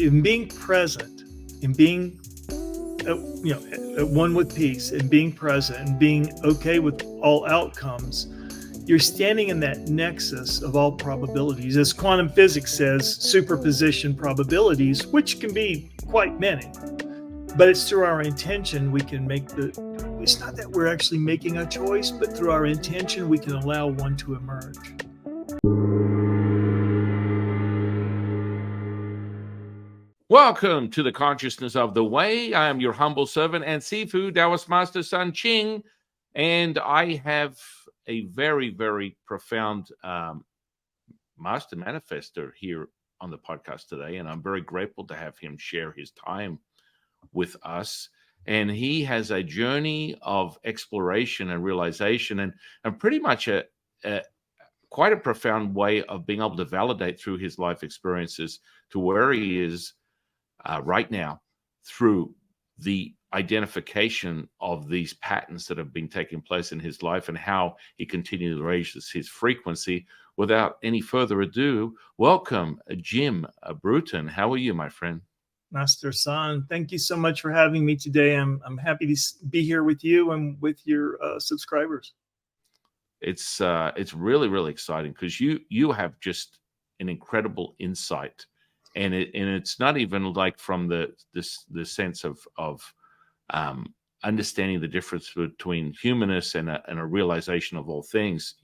in being present, in being at one with peace, and being present and being okay with all outcomes, you're standing in that nexus of all probabilities. As quantum physics says, superposition probabilities, which can be quite many. But it's through our intention we can make it's not that we're actually making a choice, but through our intention we can allow one to emerge. Welcome to the Consciousness of the Way. I am your humble servant and Sifu Taoist Master Sun Qing, and I have a very, very profound Master Manifestor here on the podcast today, and I'm very grateful to have him share his time with us. And he has a journey of exploration and realization, and pretty much quite a profound way of being able to validate through his life experiences to where he is right now through the identification of these patterns that have been taking place in his life and how he continually raises his frequency. Without any further ado, welcome, Jim Bruton. How are you, my friend? Master San, thank you so much for having me today. I'm happy to be here with you and with your subscribers. It's really, really exciting because you have just an incredible insight. And it's not even like from the sense of understanding the difference between humanness and a realization of all things.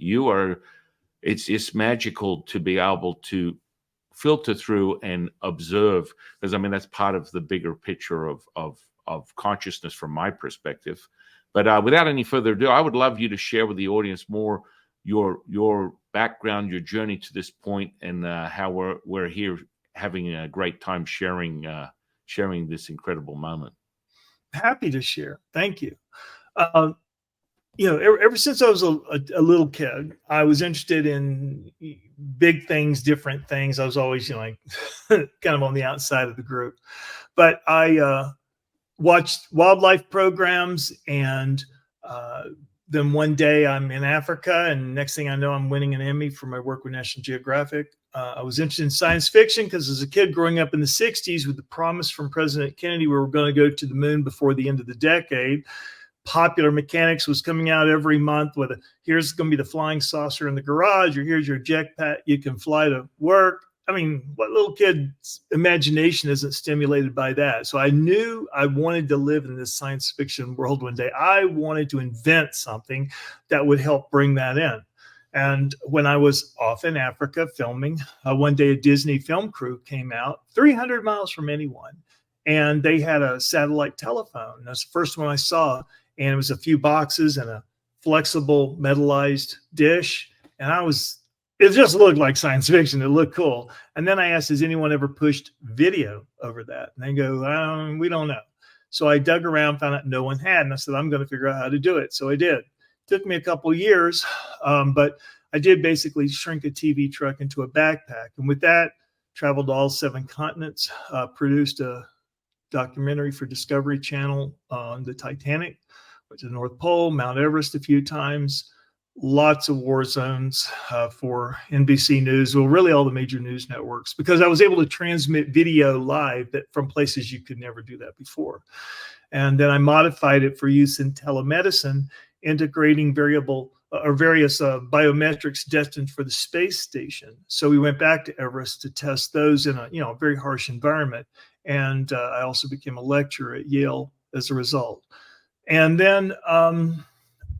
It's magical to be able to filter through and observe, because I mean that's part of the bigger picture of consciousness from my perspective. But without any further ado, I would love you to share with the audience more your background, your journey to this point, and how we're here having a great time sharing this incredible moment. Happy to share. Thank you. Ever since I was a little kid, I was interested in big things, different things. I was always, like kind of on the outside of the group, but I watched wildlife programs, and then one day I'm in Africa, and next thing I know, I'm winning an Emmy for my work with National Geographic. I was interested in science fiction because as a kid growing up in the 60s with the promise from President Kennedy, we were going to go to the moon before the end of the decade. Popular Mechanics was coming out every month with here's going to be the flying saucer in the garage, or here's your jetpack you can fly to work. I mean, what little kid's imagination isn't stimulated by that? So I knew I wanted to live in this science fiction world one day. I wanted to invent something that would help bring that in. And when I was off in Africa filming, one day a Disney film crew came out 300 miles from anyone, and they had a satellite telephone. That's the first one I saw, and it was a few boxes and a flexible metallized dish. And it just looked like science fiction. It looked cool. And then I asked, has anyone ever pushed video over that? And they go, we don't know. So I dug around, found out no one had. And I said, I'm going to figure out how to do it. So I did. Took me a couple of years, but I did basically shrink a TV truck into a backpack. And with that, traveled to all 7 continents, produced a documentary for Discovery Channel on the Titanic, went to the North Pole, Mount Everest a few times, lots of war zones for NBC News, well, really all the major news networks, because I was able to transmit video live from places you could never do that before. And then I modified it for use in telemedicine, integrating various biometrics destined for the space station. So we went back to Everest to test those in a very harsh environment. And I also became a lecturer at Yale as a result. And then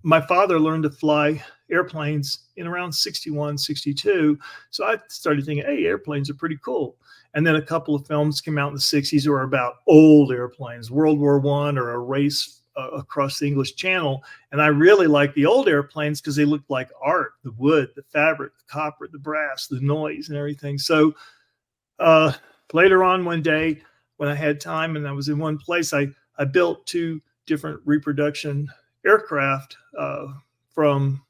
my father learned to fly airplanes in around 61, 62. So I started thinking, hey, airplanes are pretty cool. And then a couple of films came out in the 60s that were about old airplanes, World War I, or a race across the English Channel. And I really liked the old airplanes because they looked like art, the wood, the fabric, the copper, the brass, the noise and everything. So later on one day when I had time and I was in one place, I built 2 different reproduction aircraft one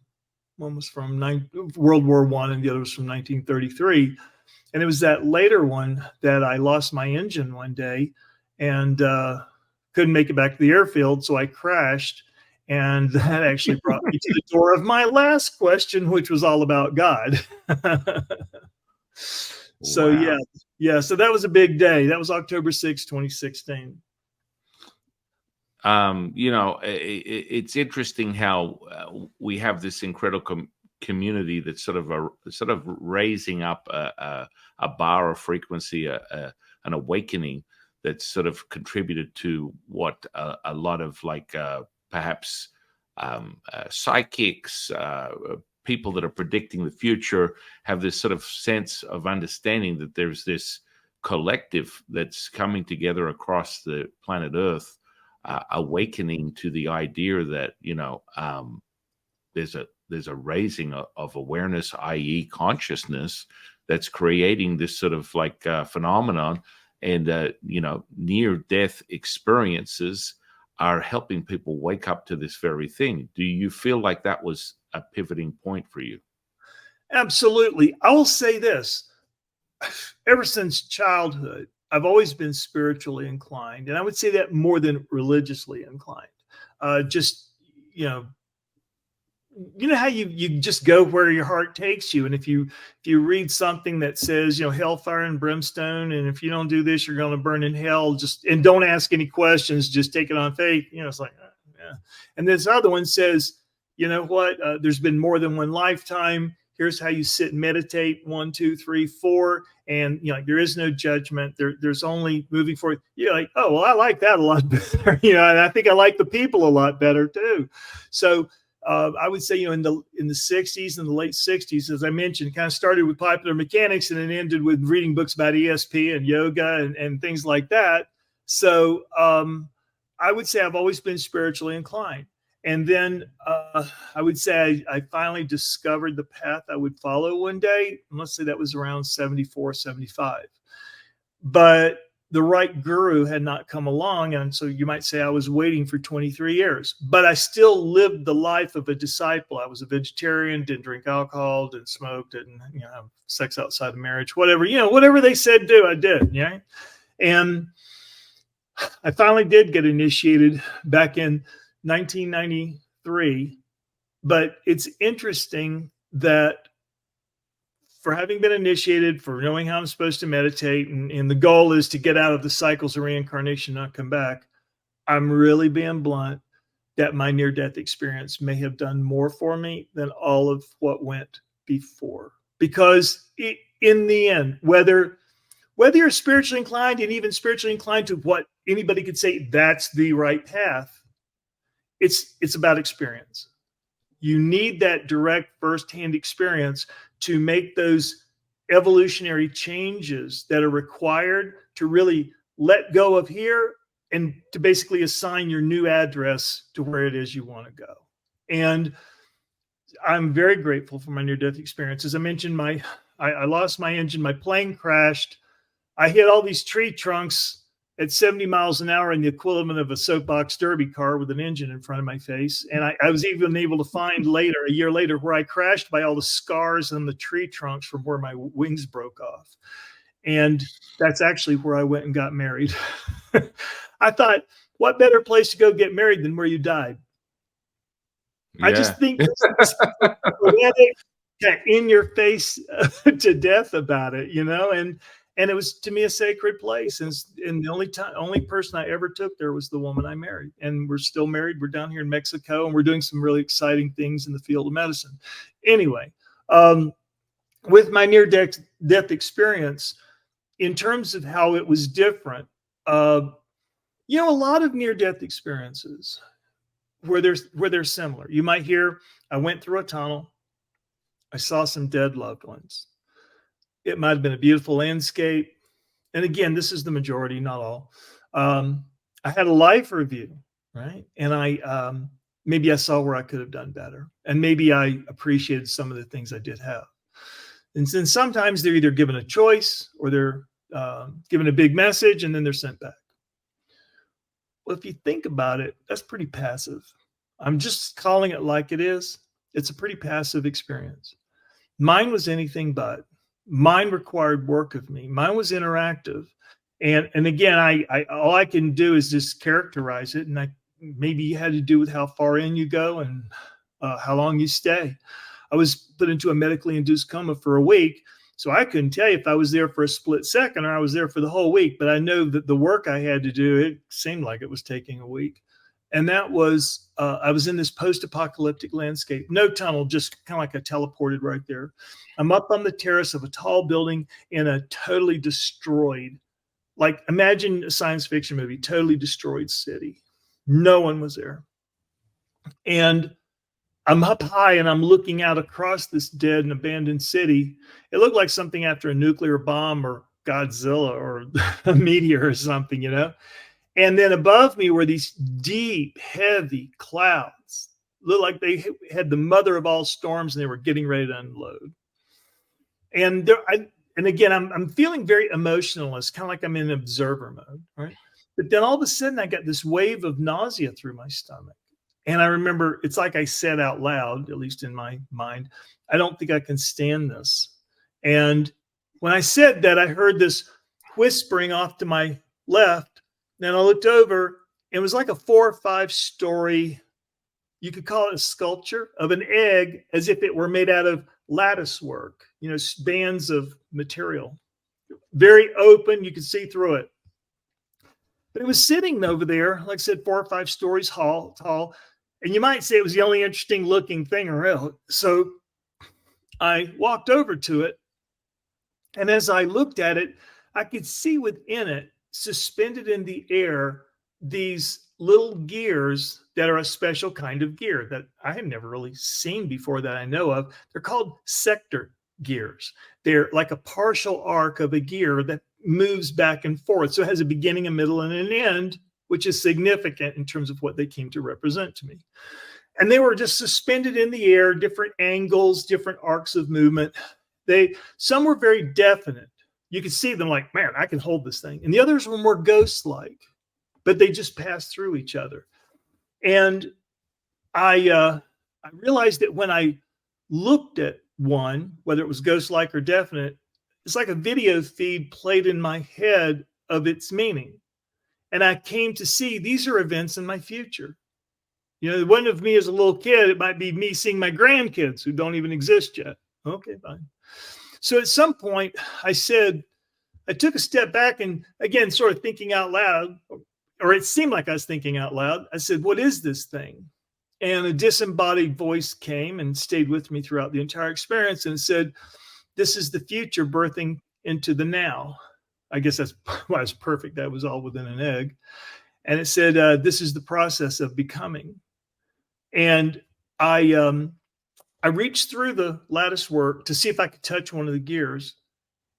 was from World War I and the other was from 1933. And it was that later one that I lost my engine one day and couldn't make it back to the airfield. So I crashed. And that actually brought me to the door of my last question, which was all about God. So Wow. yeah. So that was a big day. That was October 6th, 2016. It's interesting how we have this incredible community that's sort of raising up a bar of frequency, an awakening that's sort of contributed to what a lot of perhaps psychics, people that are predicting the future have this sort of sense of understanding that there's this collective that's coming together across the planet Earth, awakening to the idea that there's a raising of awareness, i.e., consciousness, that's creating this sort of phenomenon, and near-death experiences are helping people wake up to this very thing. Do you feel like that was a pivoting point for you? Absolutely. I will say this. Ever since childhood, I've always been spiritually inclined, and I would say that more than religiously inclined. Just you know how you just go where your heart takes you, and if you read something that says hellfire and brimstone, and if you don't do this, you're going to burn in hell, and don't ask any questions, just take it on faith. It's like yeah. And this other one says, you know what? There's been more than one lifetime. Here's how you sit and meditate. 1, 2, 3, 4. And there is no judgment. There's only moving forward. You're like, oh, well, I like that a lot better. And I think I like the people a lot better too. So I would say, in the 60s and the late 60s, as I mentioned, kind of started with popular mechanics and then ended with reading books about ESP and yoga and things like that. So I would say I've always been spiritually inclined. And then I would say I finally discovered the path I would follow one day. And let's say that was around 74, 75. But the right guru had not come along. And so you might say I was waiting for 23 years. But I still lived the life of a disciple. I was a vegetarian, didn't drink alcohol, didn't smoke, didn't have sex outside of marriage, whatever. Whatever they said do, I did. Yeah. And I finally did get initiated back in 1993, but it's interesting that for having been initiated, for knowing how I'm supposed to meditate, and the goal is to get out of the cycles of reincarnation, not come back, I'm really being blunt that my near-death experience may have done more for me than all of what went before. Because in the end, whether you're spiritually inclined, and even spiritually inclined to what anybody could say that's the right path, it's about experience. You need that direct firsthand experience to make those evolutionary changes that are required to really let go of here and to basically assign your new address to where it is you want to go. And I'm very grateful for my near-death experience. As I mentioned, I lost my engine, my plane crashed. I hit all these tree trunks at 70 miles an hour in the equivalent of a soapbox derby car with an engine in front of my face. And I was even able to find a year later, where I crashed by all the scars on the tree trunks from where my wings broke off. And that's actually where I went and got married. I thought, what better place to go get married than where you died? Yeah. I just think in your face to death about it, and it was, to me, a sacred place. And the only person I ever took there was the woman I married. And we're still married. We're down here in Mexico, and we're doing some really exciting things in the field of medicine. Anyway, with my near-death experience, in terms of how it was different, a lot of near-death experiences where they're similar. You might hear, I went through a tunnel. I saw some dead loved ones. It might have been a beautiful landscape. And again, this is the majority, not all. I had a life review, right? And maybe I saw where I could have done better. And maybe I appreciated some of the things I did have. And then sometimes they're either given a choice, or they're given a big message, and then they're sent back. Well, if you think about it, that's pretty passive. I'm just calling it like it is. It's a pretty passive experience. Mine was anything but. Mine required work of me. Mine was interactive. And again, all I can do is just characterize it. And maybe it had to do with how far in you go and how long you stay. I was put into a medically induced coma for a week. So I couldn't tell you if I was there for a split second or I was there for the whole week, but I know that the work I had to do, it seemed like it was taking a week. And that was, I was in this post-apocalyptic landscape, no tunnel, just kind of like I teleported right there. I'm up on the terrace of a tall building in a totally destroyed, like imagine a science fiction movie, totally destroyed city. No one was there. And I'm up high and I'm looking out across this dead and abandoned city. It looked like something after a nuclear bomb or Godzilla or a meteor or something, you know? And then above me were these deep, heavy clouds. Looked like they had the mother of all storms and they were getting ready to unload. And again, I'm feeling very emotional. It's kind of like I'm in observer mode, right? But then all of a sudden I got this wave of nausea through my stomach. And I remember it's like I said out loud, at least in my mind, I don't think I can stand this. And when I said that, I heard this whispering off to my left. Then I looked over, and it was like a 4 or 5 story, you could call it a sculpture of an egg, as if it were made out of lattice work, you know, bands of material. Very open, you could see through it. But it was sitting over there, like I said, 4 or 5 stories tall. And you might say it was the only interesting looking thing around. So I walked over to it. And as I looked at it, I could see within it, suspended in the air, these little gears that are a special kind of gear that I had never really seen before that I know of. They're called sector gears. They're like a partial arc of a gear that moves back and forth. So it has a beginning, a middle, and an end, which is significant in terms of what they came to represent to me. And they were just suspended in the air, different angles, different arcs of movement. Some were very definite. You could see them like, man, I can hold this thing. And the others were more ghost-like, but they just passed through each other. And I realized that when I looked at one, whether it was ghost-like or definite, it's like a video feed played in my head of its meaning. And I came to see these are events in my future. You know, one of me as a little kid, it might be me seeing my grandkids who don't even exist yet. Okay, fine. So at some point I said, I took a step back and again, sort of thinking out loud, or it seemed like I was thinking out loud. I said, what is this thing? And a disembodied voice came and stayed with me throughout the entire experience and said, this is the future birthing into the now. I guess that's why it's perfect. That was all within an egg. And it said, this is the process of becoming. And I reached through the lattice work to see if I could touch one of the gears.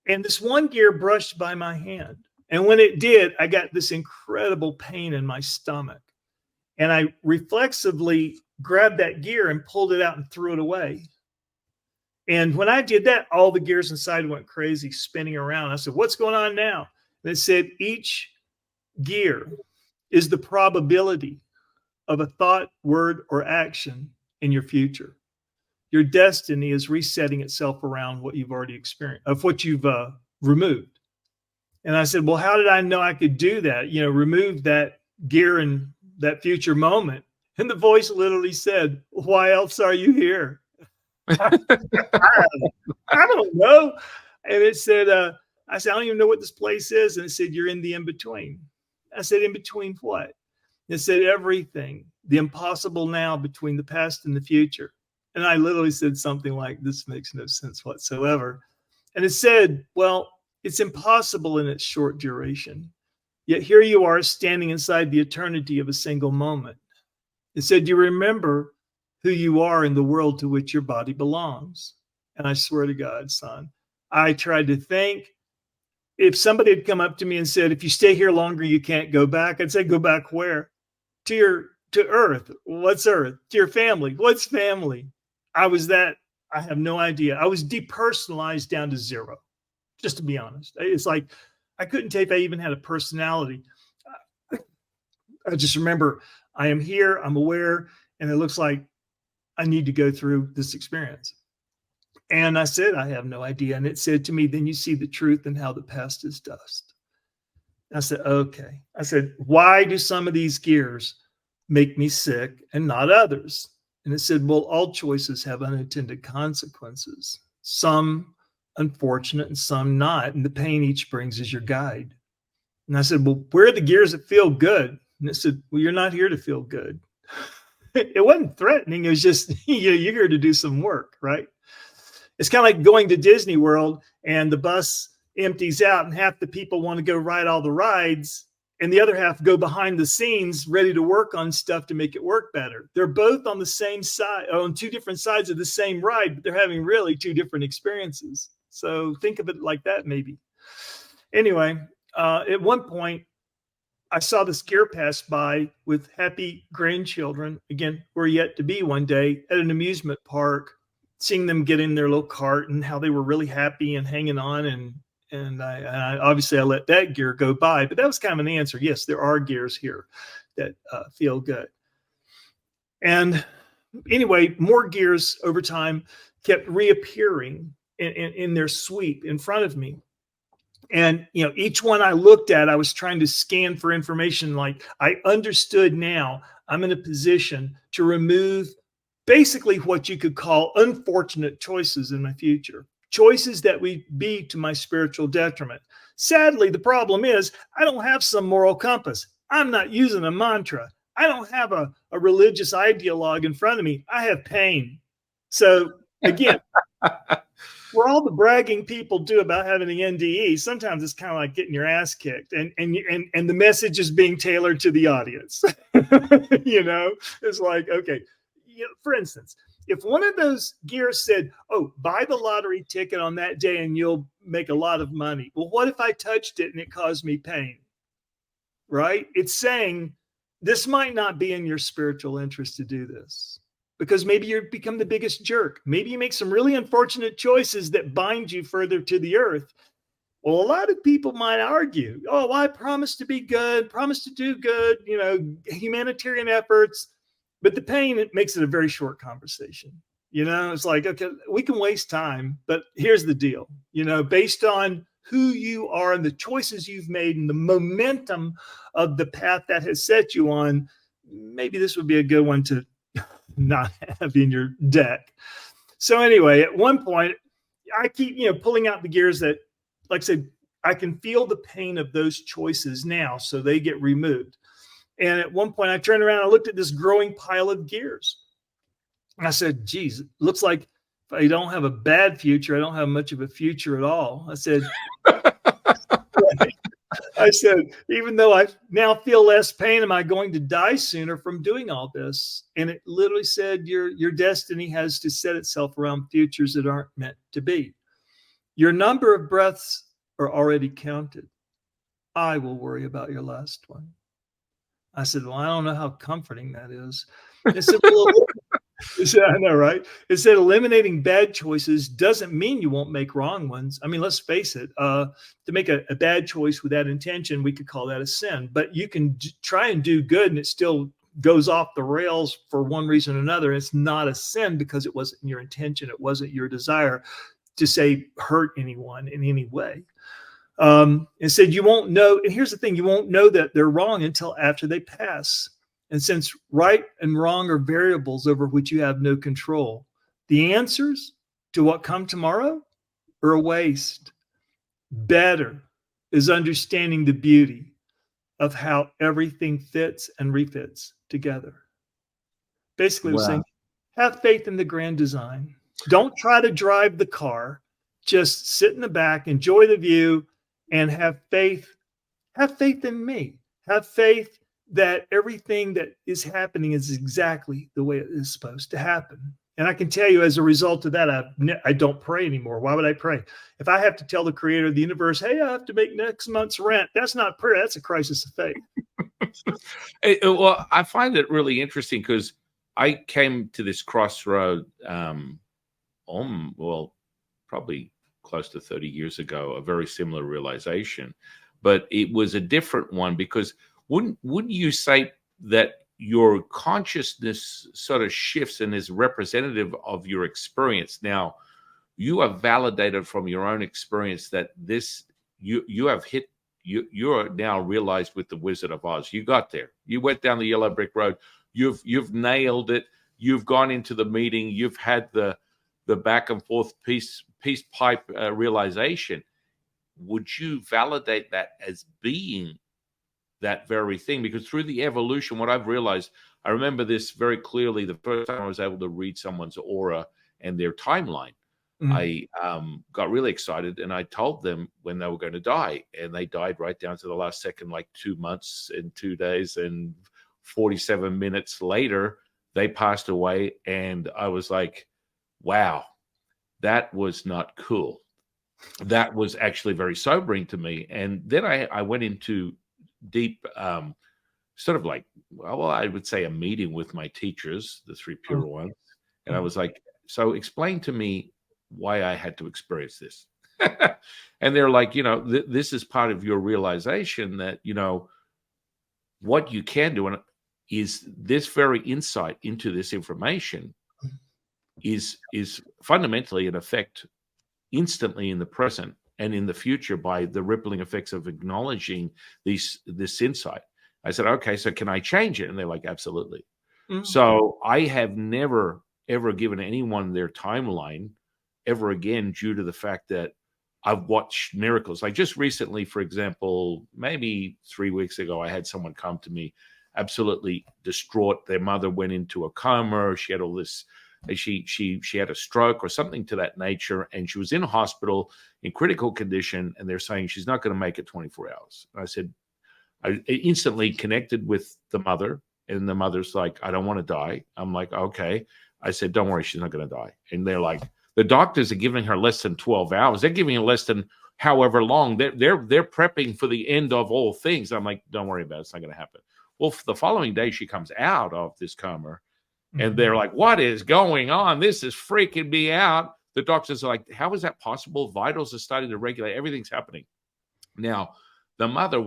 And this one gear brushed by my hand. And when it did, I got this incredible pain in my stomach. And I reflexively grabbed that gear and pulled it out and threw it away. And when I did that, all the gears inside went crazy, spinning around. I said, what's going on now? And it said, each gear is the probability of a thought, word, or action in your future. Your destiny is resetting itself around what you've already experienced, of what you've removed. And I said, well, how did I know I could do that? You know, remove that gear in that future moment. And the voice literally said, why else are you here? I don't know. And it said, I said, I don't even know what this place is. And it said, you're in the in-between. I said, in between what? It said, everything, the impossible now between the past and the future. And I literally said something like, this makes no sense whatsoever. And it said, well, it's impossible in its short duration. Yet here you are standing inside the eternity of a single moment. It said, do you remember who you are in the world to which your body belongs? And I swear to God, son, I tried to think. If somebody had come up to me and said, if you stay here longer, you can't go back, I'd say, go back where? To Earth. What's Earth? To your family. What's family? I have no idea. I was depersonalized down to zero, just to be honest. It's like, I couldn't tell if I even had a personality. I just remember I am here, I'm aware, and it looks like I need to go through this experience. And I said, I have no idea. And it said to me, then you see the truth and how the past is dust. I said, okay. I said, why do some of these gears make me sick and not others? And it said, well, all choices have unintended consequences. Some unfortunate and some not. And the pain each brings is your guide. And I said, well, where are the gears that feel good? And it said, well, you're not here to feel good. It wasn't threatening. It was just, you're here to do some work, right? It's kind of like going to Disney World and the bus empties out and half the people want to go ride all the rides and the other half go behind the scenes ready to work on stuff to make it work better. They're both on the same side, on two different sides of the same ride, but they're having really two different experiences. So think of it like that, maybe. Anyway, at one point, I saw this gear pass by with happy grandchildren, again, were yet to be one day, at an amusement park, seeing them get in their little cart and how they were really happy and hanging on. And I obviously I let that gear go by, but that was kind of an answer. Yes, there are gears here that feel good. And anyway, more gears over time kept reappearing in their sweep in front of me. And, you know, each one I looked at, I was trying to scan for information. Like, I understood now I'm in a position to remove basically what you could call unfortunate choices in my future, choices that would be to my spiritual detriment. Sadly, the problem is I don't have some moral compass. I'm not using a mantra. I don't have a religious ideologue in front of me. I have pain. So again, for all the bragging people do about having the NDE, sometimes it's kind of like getting your ass kicked, and the message is being tailored to the audience. You know, it's like, okay, you know, for instance, if one of those gears said, "Oh, buy the lottery ticket on that day and you'll make a lot of money," well, what if I touched it and it caused me pain? Right? It's saying this might not be in your spiritual interest to do this. Because maybe you become the biggest jerk. Maybe you make some really unfortunate choices that bind you further to the earth. Well, a lot of people might argue, oh, well, I promise to be good, promise to do good, you know, humanitarian efforts. But the pain, it makes it a very short conversation. You know, it's like, okay, we can waste time, but here's the deal. You know, based on who you are and the choices you've made and the momentum of the path that has set you on, maybe this would be a good one to not have in your deck. So anyway, at one point, I keep, you know, pulling out the gears that, like I said, I can feel the pain of those choices now, so they get removed. And at one point, I turned around and I looked at this growing pile of gears. And I said, geez, it looks like if I don't have a bad future, I don't have much of a future at all. I said, even though I now feel less pain, am I going to die sooner from doing all this? And it literally said, your destiny has to set itself around futures that aren't meant to be. Your number of breaths are already counted. I will worry about your last one. I said, well, I don't know how comforting that is. It said, well, I know, right? It said eliminating bad choices doesn't mean you won't make wrong ones. I mean, let's face it, to make a bad choice with that intention, we could call that a sin. But you can try and do good and it still goes off the rails for one reason or another. It's not a sin because it wasn't your intention. It wasn't your desire to say hurt anyone in any way. It said you won't know, and here's the thing, you won't know that they're wrong until after they pass. And since right and wrong are variables over which you have no control, the answers to what come tomorrow are a waste. Better is understanding the beauty of how everything fits and refits together. Basically, wow. We're saying, have faith in the grand design. Don't try to drive the car. Just sit in the back, enjoy the view, and have faith. Have faith in me. Have faith that everything that is happening is exactly the way it is supposed to happen. And I can tell you, as a result of that, I don't pray anymore. Why would I pray? If I have to tell the creator of the universe, hey, I have to make next month's rent, that's not prayer. That's a crisis of faith. Well, I find it really interesting because I came to this crossroad probably close to 30 years ago, a very similar realization. But it was a different one because wouldn't you say that your consciousness sort of shifts and is representative of your experience? Now, you have validated from your own experience that this you are now realized with the Wizard of Oz. You got there. You went down the yellow brick road. You've nailed it. You've gone into the meeting. You've had the back and forth peace pipe realization, would you validate that as being that very thing? Because through the evolution, what I've realized, I remember this very clearly the first time I was able to read someone's aura and their timeline. I got really excited, and I told them when they were going to die, and they died right down to the last second, like 2 months and 2 days, and 47 minutes later, they passed away. And I was like, wow, that was not cool. That was actually very sobering to me. And then I went into deep, sort of like, well, I would say a meeting with my teachers, the three pure ones. And I was like, so explain to me why I had to experience this. And they're like, this is part of your realization that, what you can do is this very insight into this information is fundamentally an effect instantly in the present and in the future by the rippling effects of acknowledging this insight. I said, okay, so can I change it? And they're like, absolutely. So I have never, ever given anyone their timeline ever again, due to the fact that I've watched miracles. Like just recently, for example, maybe 3 weeks ago, I had someone come to me absolutely distraught. Their mother went into a coma. She had all this, she had a stroke or something to that nature, and she was in a hospital in critical condition, and they're saying she's not going to make it 24 hours. And I said, I instantly connected with the mother, and the mother's like, I don't want to die. I'm like, okay. I said, don't worry, she's not going to die. And they're like, the doctors are giving her less than 12 hours. They're giving her less than however long. They're prepping for the end of all things. I'm like, don't worry about it. It's not going to happen. Well, the following day, she comes out of this coma, and they're like, what is going on? This is freaking me out. The doctors are like, how is that possible? Vitals are starting to regulate. Everything's happening. Now, the mother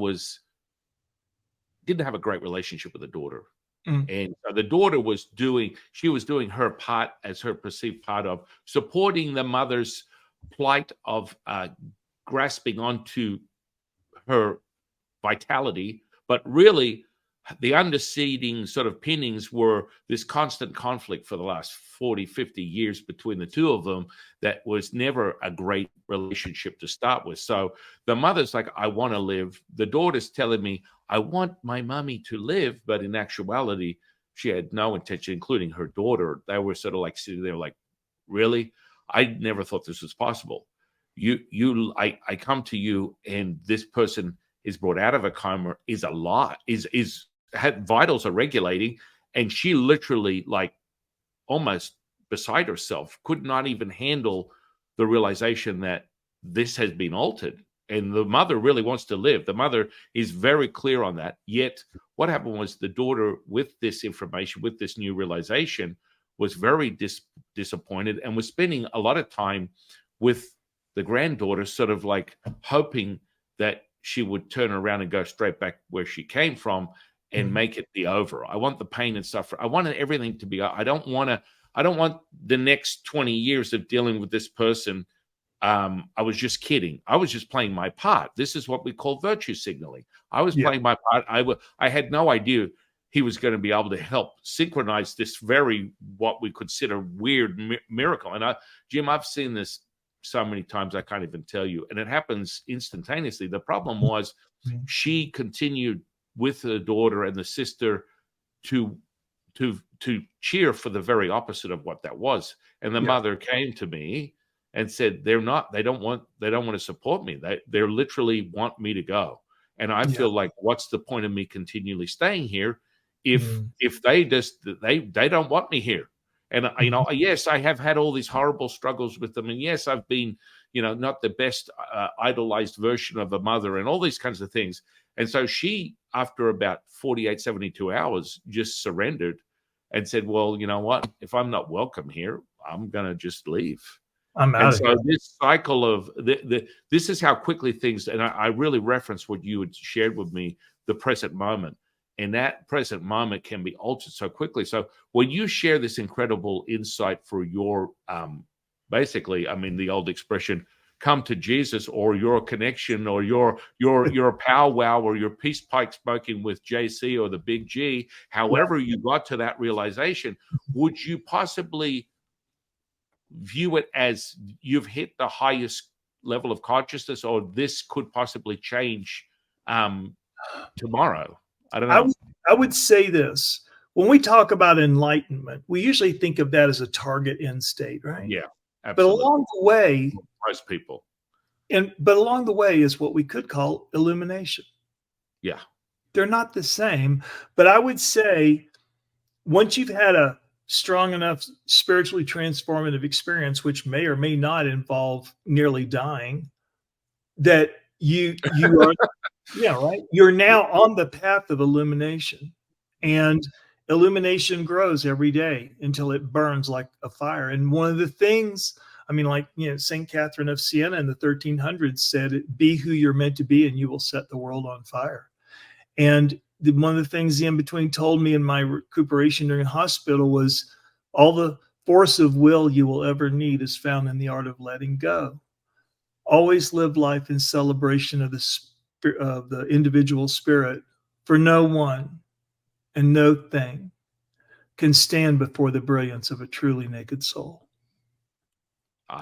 didn't have a great relationship with the daughter. And the daughter was doing her part as her perceived part of supporting the mother's plight of grasping onto her vitality. But really, the underseeding sort of pinnings were this constant conflict for the last 40, 50 years between the two of them that was never a great relationship to start with. So the mother's like, I want to live. The daughter's telling me, I want my mommy to live. But in actuality, she had no intention, including her daughter. They were sort of like sitting there like, really? I never thought this was possible. I come to you, and this person is brought out of a coma, is alive, had vitals are regulating, and she literally, like, almost beside herself, could not even handle the realization that this has been altered. And the mother really wants to live. The mother is very clear on that. Yet what happened was the daughter, with this information, with this new realization, was very disappointed and was spending a lot of time with the granddaughter, sort of like hoping that she would turn around and go straight back where she came from and make it be over. I want the pain and suffering. I wanted everything to be, I don't want the next 20 years of dealing with this person. I was just kidding. I was just playing my part. This is what we call virtue signaling. I was playing my part. I had no idea he was going to be able to help synchronize this very, what we consider weird miracle. And Jim, I've seen this so many times, I can't even tell you. And it happens instantaneously. The problem was she continued with the daughter and the sister to cheer for the very opposite of what that was. And the mother came to me and said, they don't want to support me. They literally want me to go. And I feel like, what's the point of me continually staying here if they don't want me here? And yes, I have had all these horrible struggles with them, and yes, I've been not the best idolized version of a mother and all these kinds of things. And so she, after about 48, 72 hours, just surrendered and said, well, you know what? If I'm not welcome here, I'm going to just leave. I'm out. And so this cycle of this is how quickly things, and I really reference what you had shared with me, the present moment. And that present moment can be altered so quickly. So when you share this incredible insight for your, basically, I mean, the old expression, come to Jesus, or your connection, or your powwow, or your peace pike smoking with JC or the big G, however you got to that realization, would you possibly view it as you've hit the highest level of consciousness, or this could possibly change tomorrow? I don't know. I would say this. When we talk about enlightenment, we usually think of that as a target end state, right? Yeah, But absolutely. along the way, Most people. but along the way is what we could call illumination. Yeah. They're not the same, but I would say once you've had a strong enough spiritually transformative experience, which may or may not involve nearly dying, that you are, yeah, right. You're now on the path of illumination, and illumination grows every day until it burns like a fire. And one of the things, I mean, like, St. Catherine of Siena in the 1300s said, "Be who you're meant to be, and you will set the world on fire." And one of the things the in-between told me in my recuperation during hospital was, all the force of will you will ever need is found in the art of letting go. Always live life in celebration of the individual spirit, for no one and no thing can stand before the brilliance of a truly naked soul.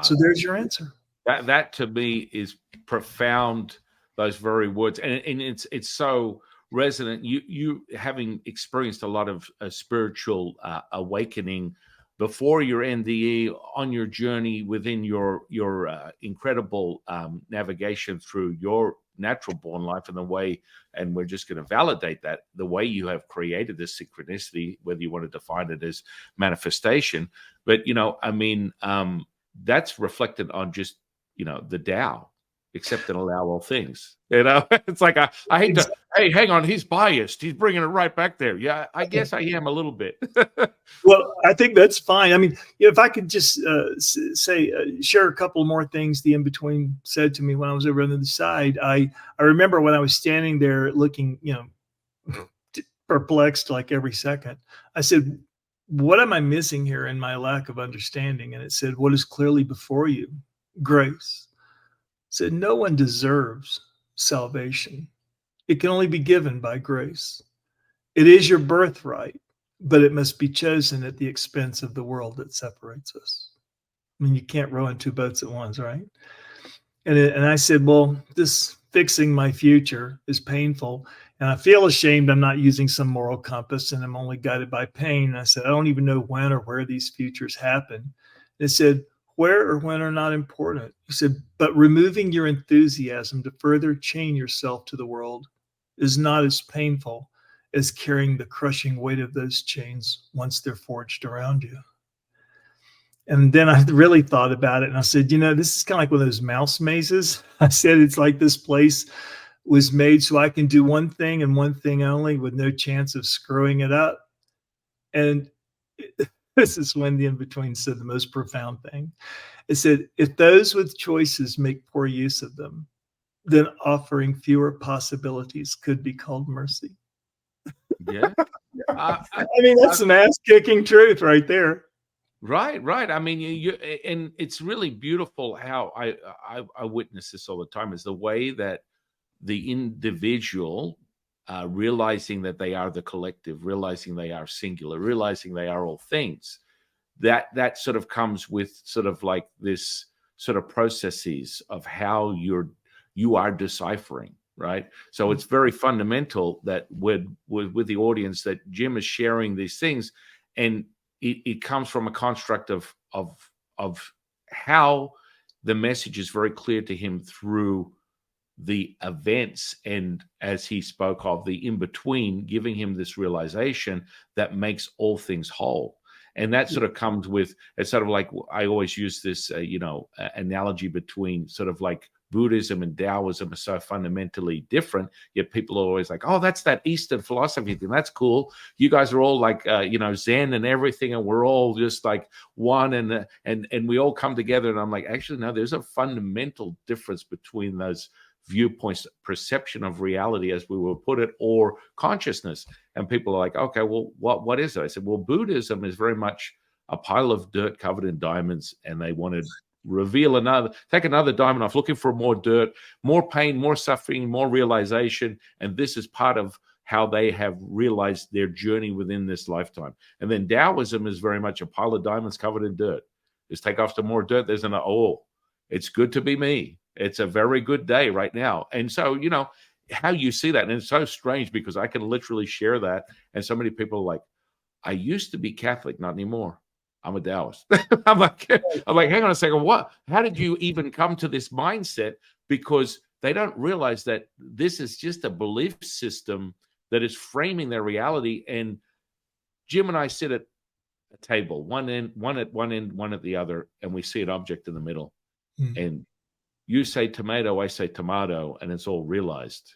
So there's your answer. That to me is profound, those very words. And it's so resonant. You having experienced a lot of spiritual awakening before your NDE, on your journey within your incredible navigation through your natural born life, and the way, and we're just going to validate that, the way you have created this synchronicity, whether you want to define it as manifestation. But, I mean, that's reflected on just, the Tao. Accept and allow all things. It's like I hate to. Hey, hang on, he's biased. He's bringing it right back there. Yeah, I guess I am a little bit. Well, I think that's fine. I mean, if I could just share a couple more things the in-between said to me when I was over on the other side. I remember when I was standing there looking, perplexed like every second. I said, "What am I missing here in my lack of understanding?" And it said, "What is clearly before you? Grace." Said, "No one deserves salvation. It can only be given by grace. It is your birthright, but it must be chosen at the expense of the world that separates us." I mean, you can't row in two boats at once, right? And I said, "Well, this fixing my future is painful, and I feel ashamed I'm not using some moral compass, and I'm only guided by pain." And I said, "I don't even know when or where these futures happen." It said, "Where or when are not important." He said, "But removing your enthusiasm to further chain yourself to the world is not as painful as carrying the crushing weight of those chains once they're forged around you." And then I really thought about it, and I said, this is kind of like one of those mouse mazes. I said, it's like this place was made so I can do one thing and one thing only, with no chance of screwing it up. And this is when the in-between said the most profound thing. It said, "If those with choices make poor use of them, then offering fewer possibilities could be called mercy." Yeah. I mean, that's an ass-kicking truth right there. Right. I mean, and it's really beautiful how I witness this all the time, is the way that the individual, realizing that they are the collective, realizing they are singular, realizing they are all things, that sort of comes with sort of like this sort of processes of how you are deciphering, right? So it's very fundamental that with the audience that Jim is sharing these things, and it comes from a construct of how the message is very clear to him through the events, and as he spoke of, the in-between, giving him this realization that makes all things whole. And that sort of comes with, it's sort of like, I always use this analogy between sort of like Buddhism and Taoism are so fundamentally different, yet people are always like, "Oh, that's that Eastern philosophy thing. That's cool. You guys are all like, Zen and everything, and we're all just like one, and we all come together." And I'm like, actually, no, there's a fundamental difference between those viewpoints, perception of reality, as we will put it, or consciousness. And people are like, "Okay, well, what is it?" I said, "Well, Buddhism is very much a pile of dirt covered in diamonds, and they want to take another diamond off, looking for more dirt, more pain, more suffering, more realization. And this is part of how they have realized their journey within this lifetime." And then Taoism is very much a pile of diamonds covered in dirt. is take off some more dirt. There's an, oh, it's good to be me. It's a very good day right now. And so, you know, how you see that. And it's so strange because I can literally share that. And so many people are like, I used to be Catholic, not anymore. I'm a Taoist. I'm like, hang on a second. What? How did you even come to this mindset? Because they don't realize that this is just a belief system that is framing their reality. And Jim and I sit at a table, one at one end, one at the other, and we see an object in the middle. And you say tomato, I say tomato, and it's all realized.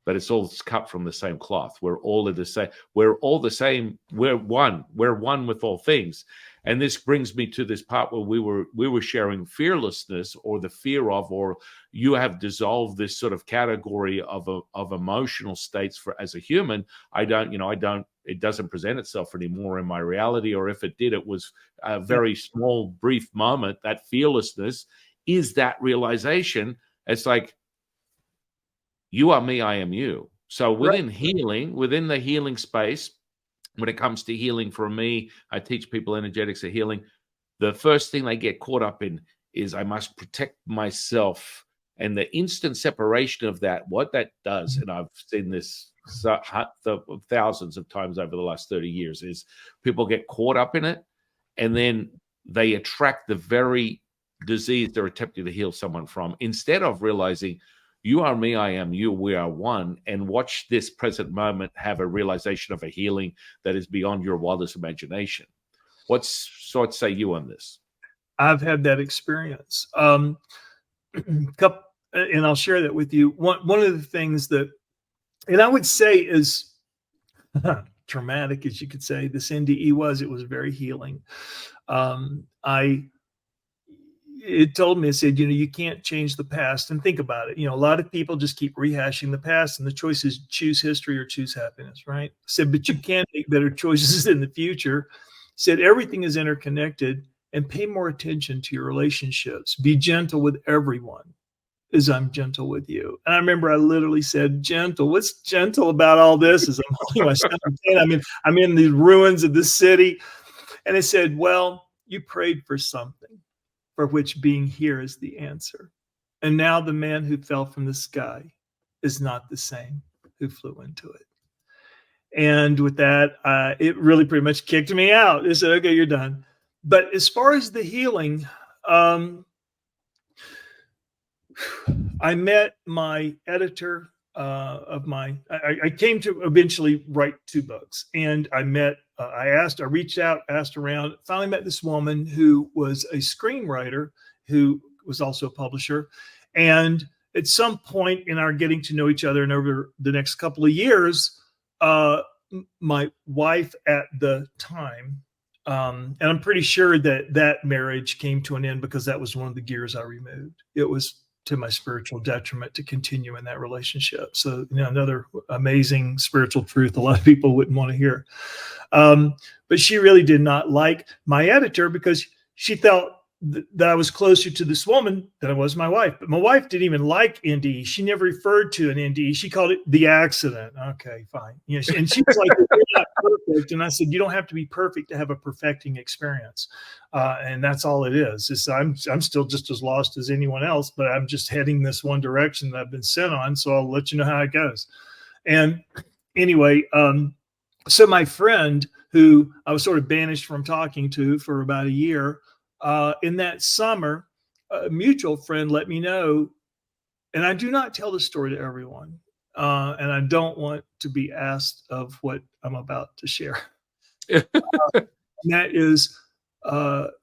But it's all cut from the same cloth. We're all the same. We're all the same. We're one. We're one with all things. And this brings me to this part where we were sharing fearlessness, or the fear of, or you have dissolved this sort of category of emotional states for as a human. It doesn't present itself anymore in my reality, or if it did, it was a very small, brief moment. That fearlessness is that realization. It's like, you are me, I am you. So within healing, within the healing space, when it comes to healing, for me, I teach people energetics of healing. The first thing they get caught up in is I must protect myself. And the instant separation of that, what that does, and I've seen this thousands of times over the last 30 years, is people get caught up in it, and then they attract the very disease they're attempting to heal someone from, instead of realizing, you are me, I am you, we are one, and watch this present moment have a realization of a healing that is beyond your wildest imagination. What say you on this? I've had that experience. And I'll share that with you. One of the things that, and I would say is traumatic, as you could say, this NDE it was very healing. It told me, it said, you can't change the past. And think about it. A lot of people just keep rehashing the past, and the choice is choose history or choose happiness, right? Said, but you can make better choices in the future. Said, everything is interconnected, and pay more attention to your relationships. Be gentle with everyone as I'm gentle with you. And I remember I literally said, gentle, what's gentle about all this? As I'm holding my son, I'm in the ruins of this city. And it said, well, you prayed for something, for which being here is the answer. And now the man who fell from the sky is not the same who flew into it. And with that, it really pretty much kicked me out. It said, okay, you're done. But as far as the healing, I met my editor I came to eventually write 2 books, and I reached out, asked around, finally met this woman who was a screenwriter who was also a publisher. And at some point in our getting to know each other, and over the next couple of years, my wife at the time, and I'm pretty sure that marriage came to an end because that was one of the gears I removed. It was to my spiritual detriment to continue in that relationship. So, another amazing spiritual truth a lot of people wouldn't want to hear. But she really did not like my editor because she felt that I was closer to this woman than I was my wife. But my wife didn't even like NDE. She never referred to an NDE. She called it the accident. Okay, fine. And she was like, you're not perfect. And I said, you don't have to be perfect to have a perfecting experience. And that's all it is. I'm still just as lost as anyone else, but I'm just heading this one direction that I've been sent on. So I'll let you know how it goes. And anyway, so my friend, who I was sort of banished from talking to for about a year, in that summer, a mutual friend let me know, and I do not tell the story to everyone, and I don't want to be asked of what I'm about to share. And that is,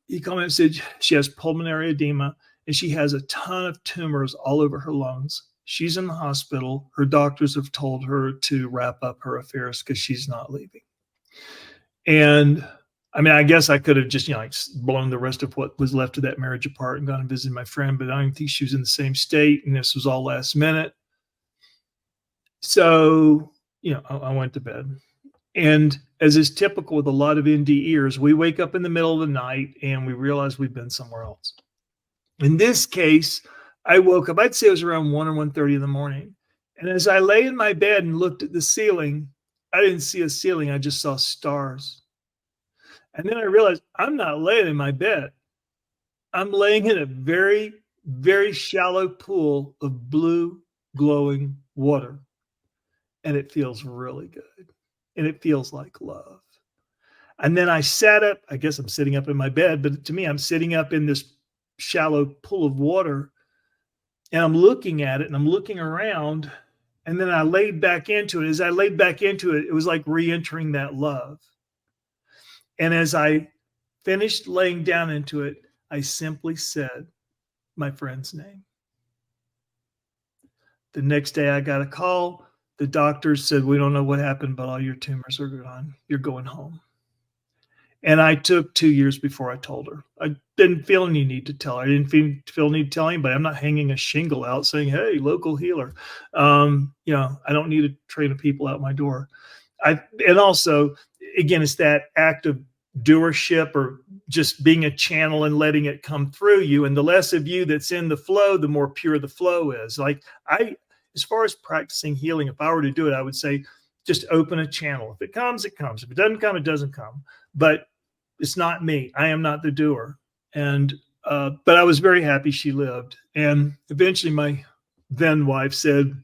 he called me and said she has pulmonary edema, and she has a ton of tumors all over her lungs. She's in the hospital. Her doctors have told her to wrap up her affairs because she's not leaving. And I guess I could have just, blown the rest of what was left of that marriage apart and gone and visited my friend, but I don't think she was in the same state, and this was all last minute. So, I went to bed. And as is typical with a lot of NDEers, we wake up in the middle of the night and we realize we've been somewhere else. In this case, I woke up, I'd say it was around 1 or 1:30 in the morning. And as I lay in my bed and looked at the ceiling, I didn't see a ceiling, I just saw stars. And then I realized I'm not laying in my bed. I'm laying in a very, very shallow pool of blue glowing water. And it feels really good. And it feels like love. And then I sat up. I guess I'm sitting up in my bed, but to me, I'm sitting up in this shallow pool of water and I'm looking at it and I'm looking around. And then I laid back into it. As I laid back into it, it was like re-entering that love. And as I finished laying down into it, I simply said my friend's name. The next day I got a call. The doctors said, we don't know what happened, but all your tumors are gone. You're going home. And I took 2 years before I told her. I didn't feel any need to tell her. I didn't feel need to tell anybody. I'm not hanging a shingle out saying, hey, local healer. I don't need a train of people out my door. And also, again, it's that act of doership or just being a channel and letting it come through you. And the less of you that's in the flow, the more pure the flow is. As far as practicing healing, if I were to do it, I would say, just open a channel. If it comes, it comes. If it doesn't come, it doesn't come. But it's not me. I am not the doer. And, but I was very happy she lived. And eventually my then wife said,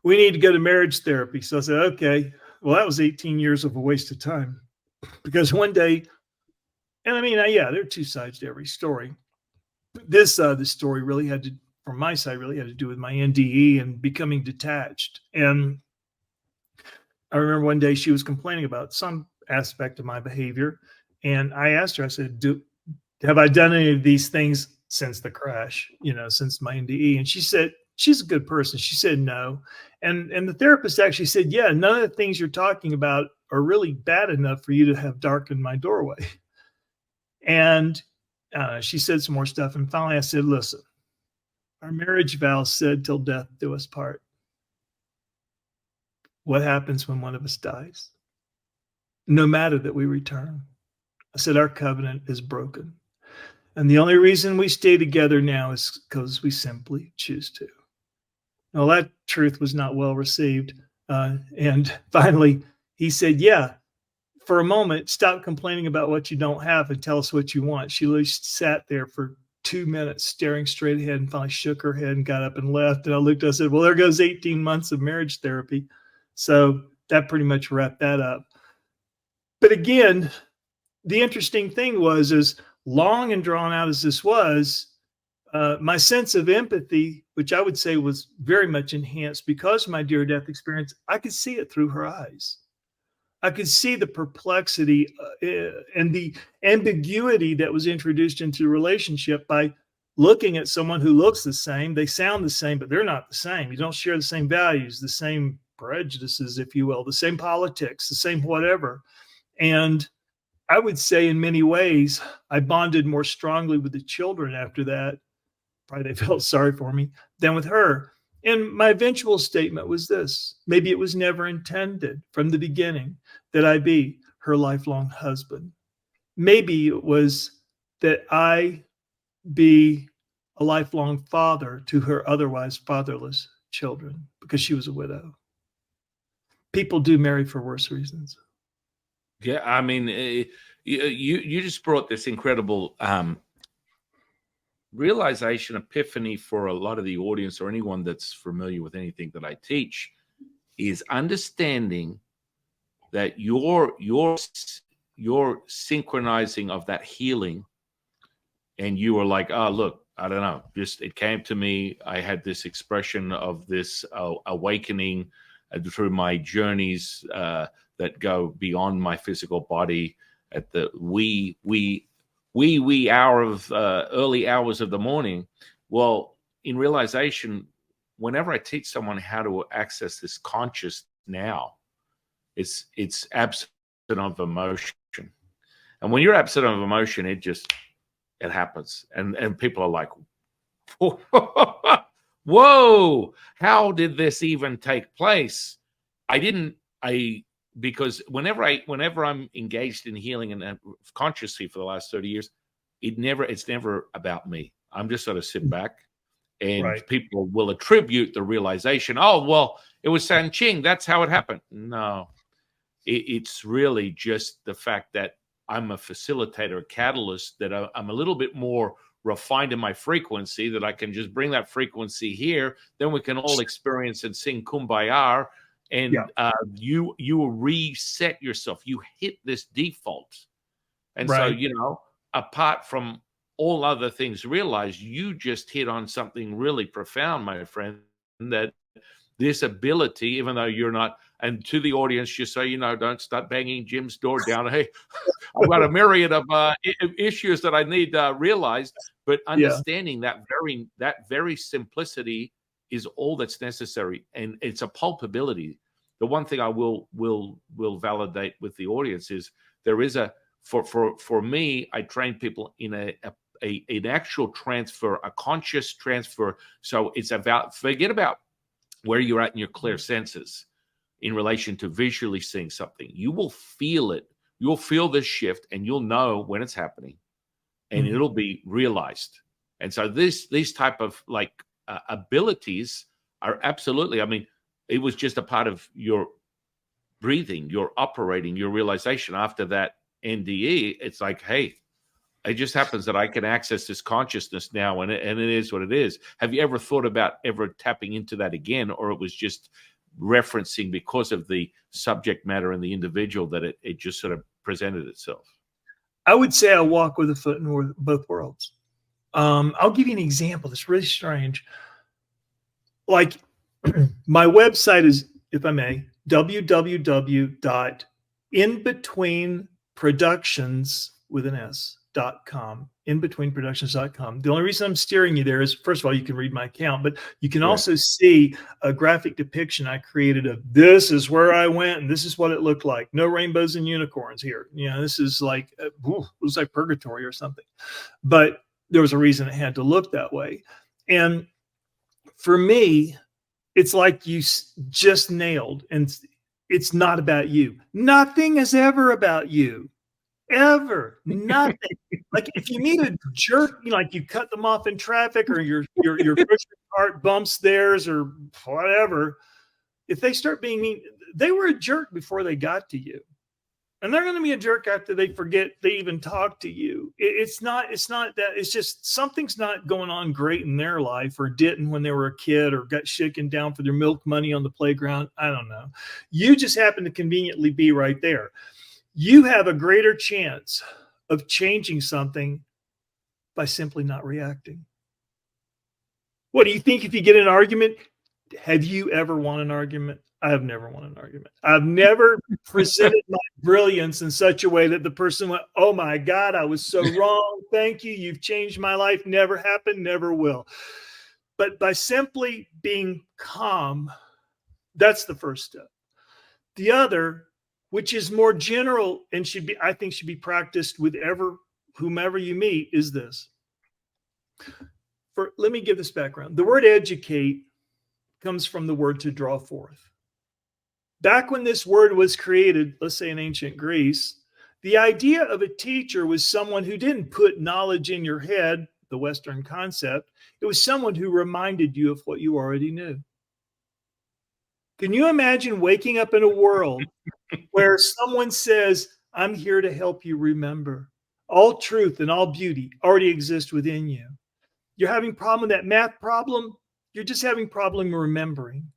we need to go to marriage therapy. So I said, okay. Well, that was 18 years of a waste of time because one day, and I mean, yeah, there are two sides to every story. This story really had to, from my side, really had to do with my NDE and becoming detached. And I remember one day she was complaining about some aspect of my behavior. And I asked her, I said, have I done any of these things since the crash, since my NDE? And she said, she's a good person. She said, no. And the therapist actually said, yeah, none of the things you're talking about are really bad enough for you to have darkened my doorway. And she said some more stuff. And finally I said, listen, our marriage vow said till death do us part. What happens when one of us dies? No matter that we return. I said, our covenant is broken. And the only reason we stay together now is because we simply choose to. Well, that truth was not well received. And finally, he said, yeah, for a moment, stop complaining about what you don't have and tell us what you want. She literally sat there for 2 minutes staring straight ahead and finally shook her head and got up and left. And I looked, I said, well, there goes 18 months of marriage therapy. So that pretty much wrapped that up. But again, the interesting thing was, as long and drawn out as this was, my sense of empathy, which I would say was very much enhanced because of my near-death experience, I could see it through her eyes. I could see the perplexity and the ambiguity that was introduced into the relationship by looking at someone who looks the same. They sound the same, but they're not the same. You don't share the same values, the same prejudices, if you will, the same politics, the same whatever. And I would say in many ways, I bonded more strongly with the children after that. Probably they felt sorry for me than with her. And my eventual statement was this: maybe it was never intended from the beginning that I be her lifelong husband. Maybe it was that I be a lifelong father to her otherwise fatherless children, because she was a widow. People do marry for worse reasons. Yeah, I mean, you just brought this incredible realization, epiphany for a lot of the audience or anyone that's familiar with anything that I teach, is understanding that your synchronizing of that healing, and you were like, oh, look, I don't know, just it came to me. I had this expression of this awakening through my journeys that go beyond my physical body at the wee hour of early hours of the morning. Well, in realization, whenever I teach someone how to access this conscious now, it's absent of emotion. And when you're absent of emotion, it happens. And people are like, whoa, how did this even take place? Because whenever I'm engaged in healing and consciously for the last 30 years, it's never about me. I'm just sort of sit back, and right. People will attribute the realization, oh, well, it was San Qing, that's how it happened. No, it's really just the fact that I'm a facilitator, a catalyst, that I'm a little bit more refined in my frequency, that I can just bring that frequency here. Then we can all experience and sing Kumbaya. And you reset yourself. You hit this default. And so, you know, apart from all other things, realize you just hit on something really profound, my friend, that this ability, even though you're not, and to the audience, just so you know, don't start banging Jim's door down. Hey, I've got a myriad of issues that I need realized, but understanding that very simplicity is all that's necessary, and it's a palpability. The one thing I will validate with the audience is there is a for me, I train people in an actual transfer, a conscious transfer. So it's about, forget about where you're at in your clear senses in relation to visually seeing something. You will feel it. You'll feel this shift, and you'll know when it's happening, and it'll be realized. And so these type of like abilities are absolutely, I mean, it was just a part of your breathing, your operating, your realization. After that NDE, it's like, hey, it just happens that I can access this consciousness now, and it is what it is. Have you ever thought about ever tapping into that again, or it was just referencing because of the subject matter and the individual that it just sort of presented itself? I would say I walk with a foot in both worlds. I'll give you an example that's really strange. Like my website is, if I may, www.inbetweenproductions.com. Inbetweenproductions.com. The only reason I'm steering you there is, first of all, you can read my account, but you can also see a graphic depiction I created of this is where I went and this is what it looked like. No rainbows and unicorns here. You know, this is like, it was like purgatory or something. But there was a reason it had to look that way. And for me, it's like you just nailed, and it's not about you. Nothing is ever about you. Ever. Nothing. Like if you meet a jerk, you know, like you cut them off in traffic, or your push cart bumps theirs or whatever, if they start being mean, they were a jerk before they got to you. And they're going to be a jerk after they forget they even talked to you. It's not that. It's just something's not going on great in their life, or didn't when they were a kid, or got shaken down for their milk money on the playground. I don't know. You just happen to conveniently be right there. You have a greater chance of changing something by simply not reacting. What do you think if you get in an argument? Have you ever won an argument? I have never won an argument. I've never presented my brilliance in such a way that the person went, oh my God, I was so wrong. Thank you. You've changed my life. Never happened, never will. But by simply being calm, that's the first step. The other, which is more general and I think should be practiced with whomever you meet, is this. Let me give this background. The word educate comes from the word to draw forth. Back when this word was created, let's say in ancient Greece, the idea of a teacher was someone who didn't put knowledge in your head, the Western concept. It was someone who reminded you of what you already knew. Can you imagine waking up in a world where someone says, I'm here to help you remember. All truth and all beauty already exist within you. You're having a problem with that math problem? You're just having a problem remembering.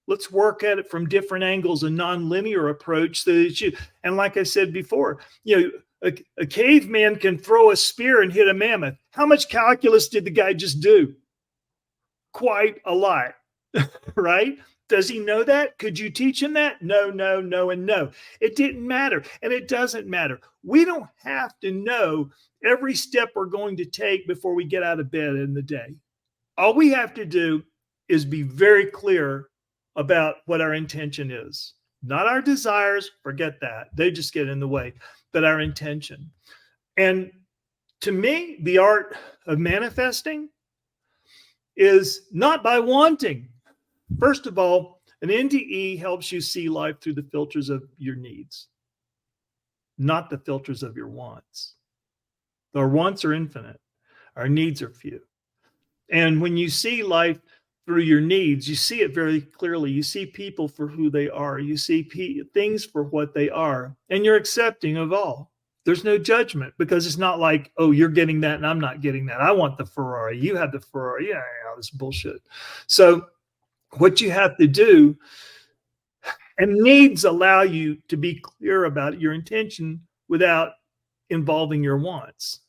Let's work at it from different angles, a non-linear approach. And like I said before, you know, a caveman can throw a spear and hit a mammoth. How much calculus did the guy just do? Quite a lot, right? Does he know that? Could you teach him that? No, no, no, and no. It didn't matter, and it doesn't matter. We don't have to know every step we're going to take before we get out of bed in the day. All we have to do is be very clear about what our intention is. Not our desires, forget that. They just get in the way, but our intention. And to me, the art of manifesting is not by wanting. First of all, an NDE helps you see life through the filters of your needs, not the filters of your wants. Our wants are infinite. Our needs are few. And when you see life through your needs, you see it very clearly. You see people for who they are. You see things for what they are, and you're accepting of all. There's no judgment, because it's not like, oh, you're getting that and I'm not getting that. I want the Ferrari. You have the Ferrari. Yeah, this bullshit. So what you have to do, and needs allow you to be clear about your intention without involving your wants.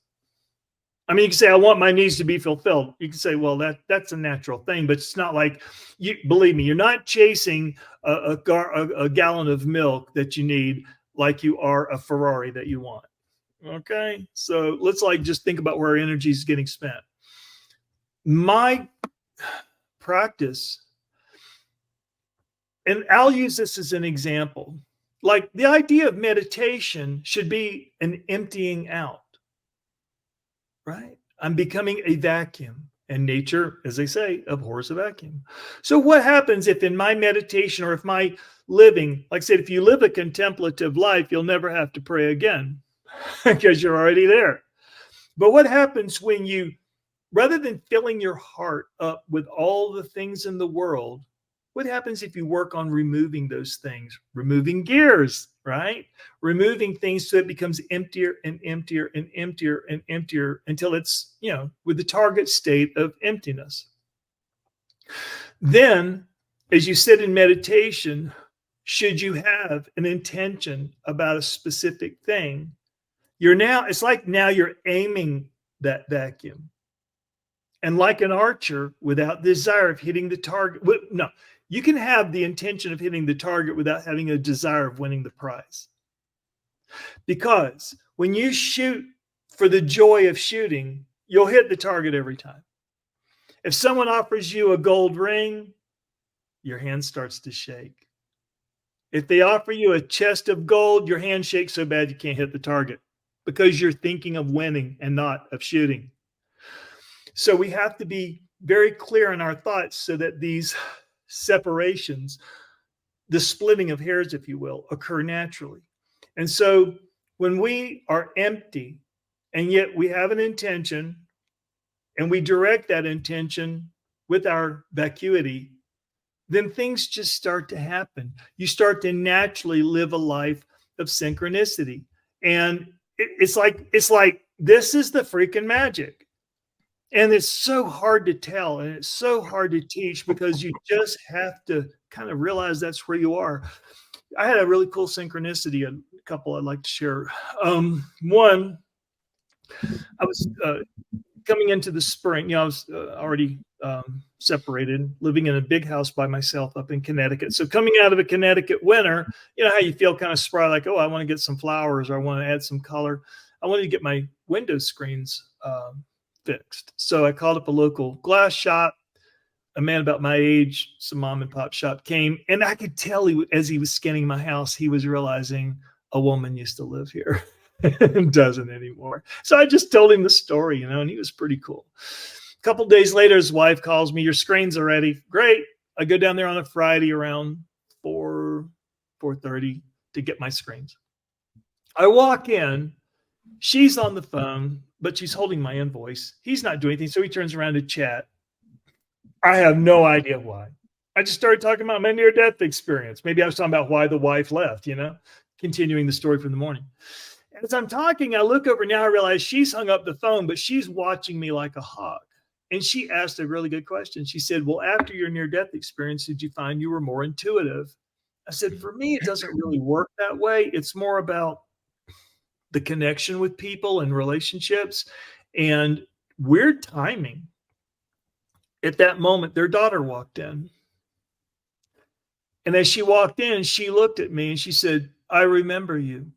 I mean, you can say, I want my needs to be fulfilled. You can say, well, that's a natural thing, but it's not like, you believe me, you're not chasing a gallon of milk that you need like you are a Ferrari that you want. Okay. So let's just think about where our energy is getting spent. My practice, and I'll use this as an example, like the idea of meditation should be an emptying out, right? I'm becoming a vacuum, and nature, as they say, abhors a vacuum. So what happens if in my meditation, or if my living, like I said, if you live a contemplative life, you'll never have to pray again because you're already there. But what happens when you, rather than filling your heart up with all the things in the world, what happens if you work on removing those things, removing gears, right? Removing things so it becomes emptier and emptier and emptier and emptier until it's, with the target state of emptiness. Then, as you sit in meditation, should you have an intention about a specific thing, it's like now you're aiming that vacuum. And like an archer, without desire of hitting the target, no, you can have the intention of hitting the target without having a desire of winning the prize. Because when you shoot for the joy of shooting, you'll hit the target every time. If someone offers you a gold ring, your hand starts to shake. If they offer you a chest of gold, your hand shakes so bad you can't hit the target, because you're thinking of winning and not of shooting. So we have to be very clear in our thoughts so that these separations, the splitting of hairs, if you will, occur naturally. And so when we are empty, and yet we have an intention, and we direct that intention with our vacuity, then things just start to happen. You start to naturally live a life of synchronicity. And it's like this is the freaking magic. And it's so hard to tell, and it's so hard to teach, because you just have to kind of realize that's where you are. I had a really cool synchronicity, a couple I'd like to share. One, I was coming into the spring, I was already separated, living in a big house by myself up in Connecticut. So coming out of a Connecticut winter, how you feel kind of spry, like, oh, I want to get some flowers, or I want to add some color. I wanted to get my window screens fixed. So I called up a local glass shop. A man about my age, some mom and pop shop, came, and I could tell as he was scanning my house, he was realizing a woman used to live here and doesn't anymore. So I just told him the story, and he was pretty cool. A couple days later, his wife calls me, your screens are ready. Great. I go down there on a Friday around 4:30 to get my screens. I walk in, she's on the phone, but she's holding my invoice. He's not doing anything, so he turns around to chat. I have no idea why. I just started talking about my near-death experience. Maybe I was talking about why the wife left, continuing the story from the morning. As I'm talking, I look over, now I realize she's hung up the phone, but she's watching me like a hawk. And she asked a really good question. She said, well, after your near-death experience, did you find you were more intuitive? I said, for me, it doesn't really work that way. It's more about the connection with people and relationships, and weird timing. At that moment, their daughter walked in. And as she walked in, she looked at me and she said, I remember you.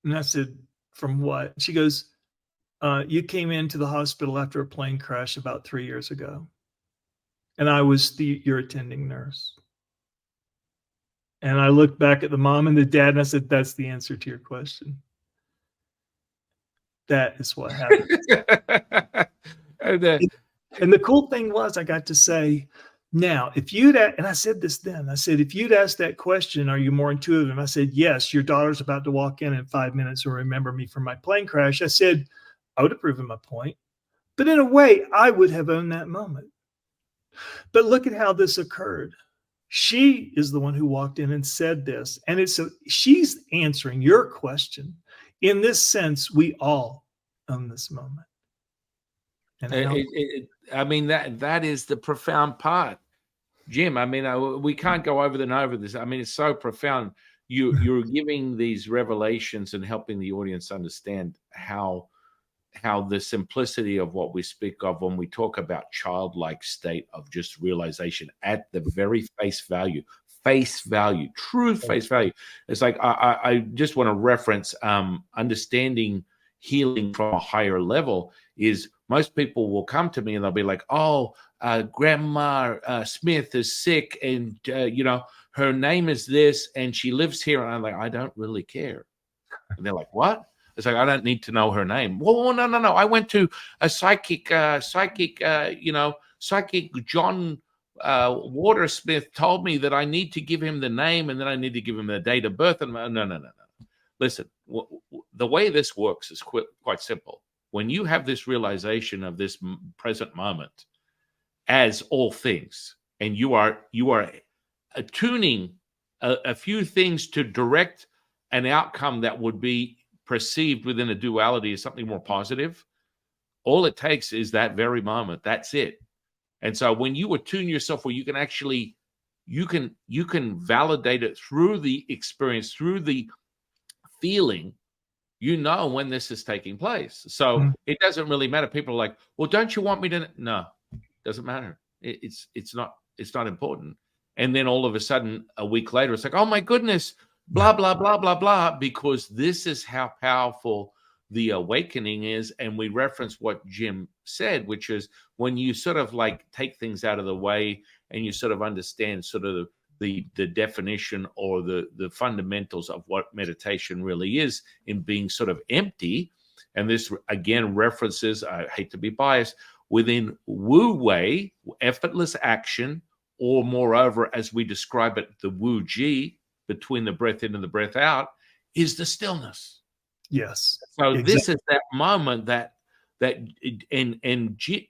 And I said, from what? She goes, you came into the hospital after a plane crash about 3 years ago. And I was your attending nurse. And I looked back at the mom and the dad, and I said, that's the answer to your question. That is what happened. And the cool thing was, I got to say, now, if you'd, and I said this then, I said, if you'd asked that question, are you more intuitive? And I said, yes, your daughter's about to walk in 5 minutes and remember me from my plane crash. I said, I would have proven my point. But in a way, I would have owned that moment. But look at how this occurred. She is the one who walked in and said this. And she's answering your question in this sense, we all own this moment. And how, I mean, that is the profound part, Jim. I mean, we can't go over and over this. I mean, it's so profound. You're giving these revelations and helping the audience understand how the simplicity of what we speak of when we talk about childlike state of just realization at the very face value, true face value. It's like I just want to reference understanding healing from a higher level is most people will come to me and they'll be like, oh, Grandma Smith is sick and, her name is this and she lives here. And I'm like, I don't really care. And they're like, what? It's like, I don't need to know her name. Well, no. I went to a psychic John Watersmith told me that I need to give him the name and then I need to give him the date of birth. And no. Listen, the way this works is quite simple. When you have this realization of this present moment as all things, and you are attuning a few things to direct an outcome that would be perceived within a duality as something more positive, all it takes is that very moment. That's it. And so when you attune yourself where you can actually, you can validate it through the experience, through the feeling, when this is taking place. So it doesn't really matter. People are like, well, don't you want me to? No, doesn't matter. It's not important. And then all of a sudden, a week later, it's like, oh my goodness, blah, blah, blah, blah, blah, because this is how powerful the awakening is. And we reference what Jim said, which is when you sort of like take things out of the way and you sort of understand sort of the definition or the fundamentals of what meditation really is in being sort of empty. And this, again, references, I hate to be biased, within Wu Wei, effortless action, or moreover, as we describe it, the Wu Ji, between the breath in and the breath out, is the stillness. Yes. So exactly. This is that moment that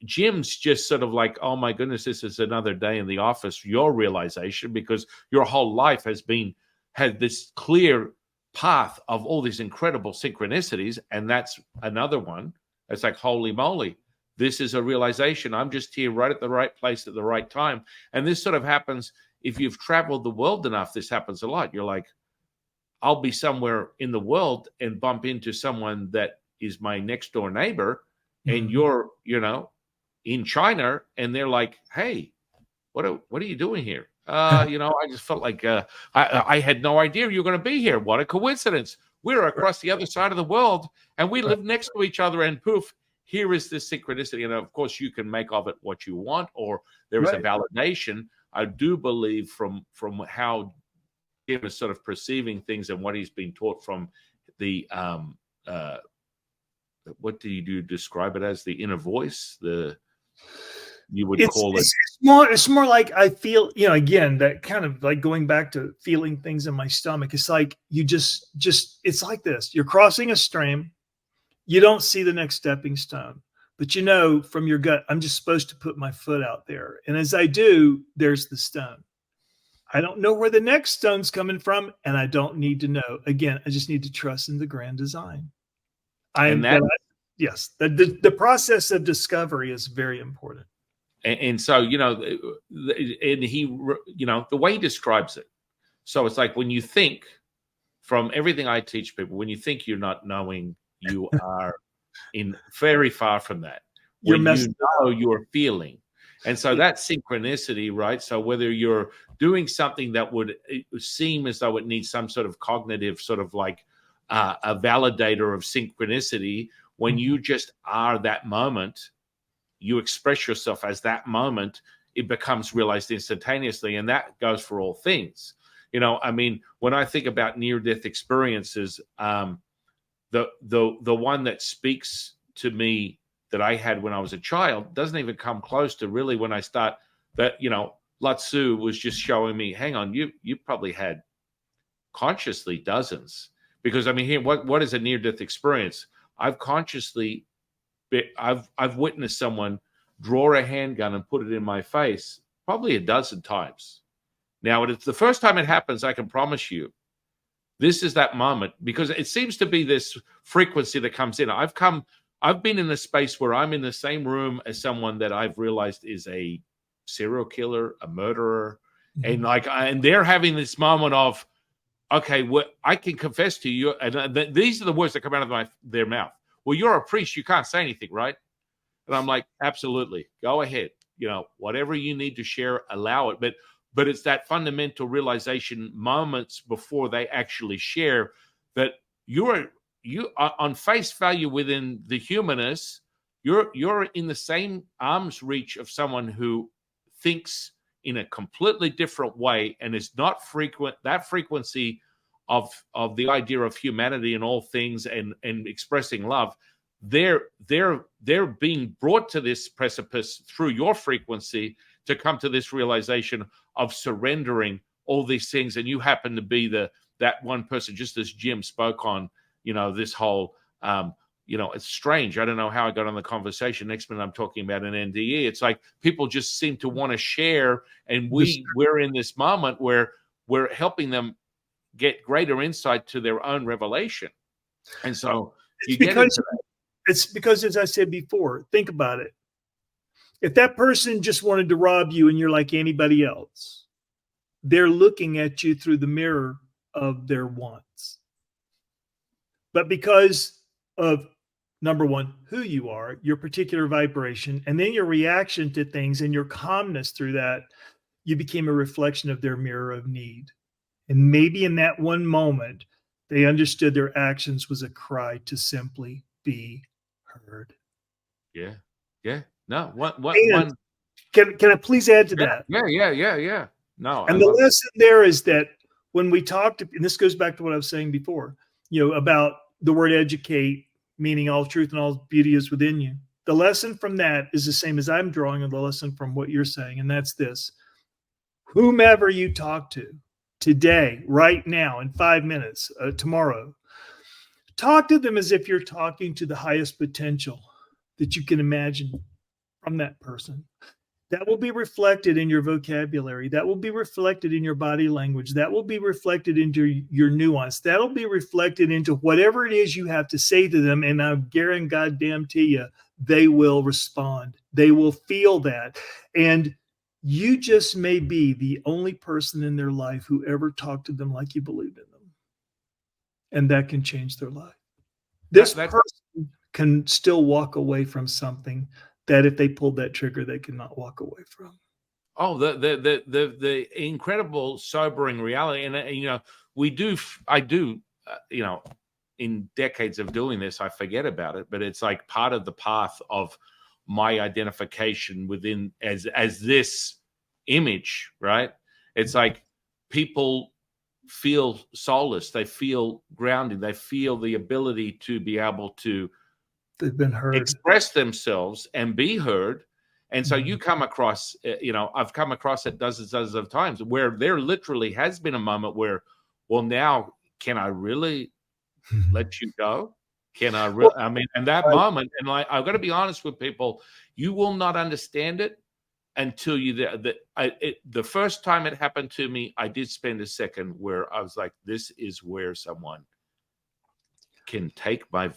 Jim's just sort of like, oh my goodness, this is another day in the office, your realization, because your whole life had this clear path of all these incredible synchronicities. And that's another one. It's like, holy moly, this is a realization. I'm just here right at the right place at the right time. And this sort of happens if you've traveled the world enough. This happens a lot. You're like, I'll be somewhere in the world and bump into someone that is my next door neighbor. And you're, in China, and they're like, hey, what are you doing here? I just felt like I had no idea you were going to be here. What a coincidence. We're across the other side of the world, and we live next to each other, and poof, here is this synchronicity. And of course, you can make of it what you want, or there is a validation. I do believe from how Jim is sort of perceiving things and what he's been taught from the what do you describe it as? The inner voice? It's more like I feel, again, that kind of like going back to feeling things in my stomach. It's like you just it's like this. You're crossing a stream. You don't see the next stepping stone, but from your gut, I'm just supposed to put my foot out there. And as I do, there's the stone. I don't know where the next stone's coming from, and I don't need to know. Again, I just need to trust in the grand design. Yes, the process of discovery is very important. And so, and he, the way he describes it. So it's like when you think, from everything I teach people, when you think you're not knowing, you are very far from that. When you're feeling. And so that's synchronicity, right? So whether you're doing something that would seem as though it needs some sort of cognitive sort of like a validator of synchronicity, when you just are that moment, you express yourself as that moment, it becomes realized instantaneously. And that goes for all things. I mean, when I think about near-death experiences, the one that speaks to me that I had when I was a child doesn't even come close to really when I start that, Latsu was just showing me, hang on, you probably had consciously dozens. Because I mean, here, what is a near-death experience? I've witnessed someone draw a handgun and put it in my face probably a dozen times. Now, it's the first time it happens, I can promise you, This is that moment, because it seems to be this frequency that comes in. I've been in a space where I'm in the same room as someone that I've realized is a serial killer, a murderer, and and they're having this moment of, okay, what I can confess to you, and these are the words that come out of their mouth. Well, you're a priest, you can't say anything, right? And I'm like, absolutely, go ahead. Whatever you need to share, allow it. But it's that fundamental realization moments before they actually share that you are on face value within the humanness. You're in the same arm's reach of someone who thinks in a completely different way and is not that frequency of the idea of humanity and all things and expressing love. They're being brought to this precipice through your frequency to come to this realization of surrendering all these things. And you happen to be that one person, just as Jim spoke on, this whole, it's strange. I don't know how I got on the conversation. Next minute I'm talking about an NDE. It's like people just seem to want to share. And we're in this moment where we're helping them get greater insight to their own revelation. And so it's because, as I said before, think about it. If that person just wanted to rob you and you're like anybody else, they're looking at you through the mirror of their wants. But because of, number one, who you are, your particular vibration, and then your reaction to things and your calmness through that, you became a reflection of their mirror of need. And maybe in that one moment, they understood their actions was a cry to simply be heard. Yeah. No, one. Can I please add to that? Yeah. No. And the lesson there is that when we talked, and this goes back to what I was saying before, about the word educate, meaning all truth and all beauty is within you. The lesson from that is the same as I'm drawing on the lesson from what you're saying. And that's this: whomever you talk to today, right now, in 5 minutes, tomorrow, talk to them as if you're talking to the highest potential that you can imagine from that person. That will be reflected in your vocabulary. That will be reflected in your body language. That will be reflected into your nuance. That'll be reflected into whatever it is you have to say to them. And I guarantee goddamn to you, they will respond. They will feel that. And you just may be the only person in their life who ever talked to them like you believed in them. And that can change their life. This person can still walk away from something that if they pulled that trigger, they could not walk away from. Oh, the incredible sobering reality. And, I do, in decades of doing this, I forget about it, but it's like part of the path of my identification within as this image, right? It's like people feel soulless. They feel grounded. They feel the ability to be able to they've been heard, express themselves and be heard. And so you come across, I've come across it dozens of times where there literally has been a moment where, well, now can I really let you go? Can I really, and that moment, and I've got to be honest with people, you will not understand it until the first time it happened to me, I did spend a second where I was like, this is where someone can take my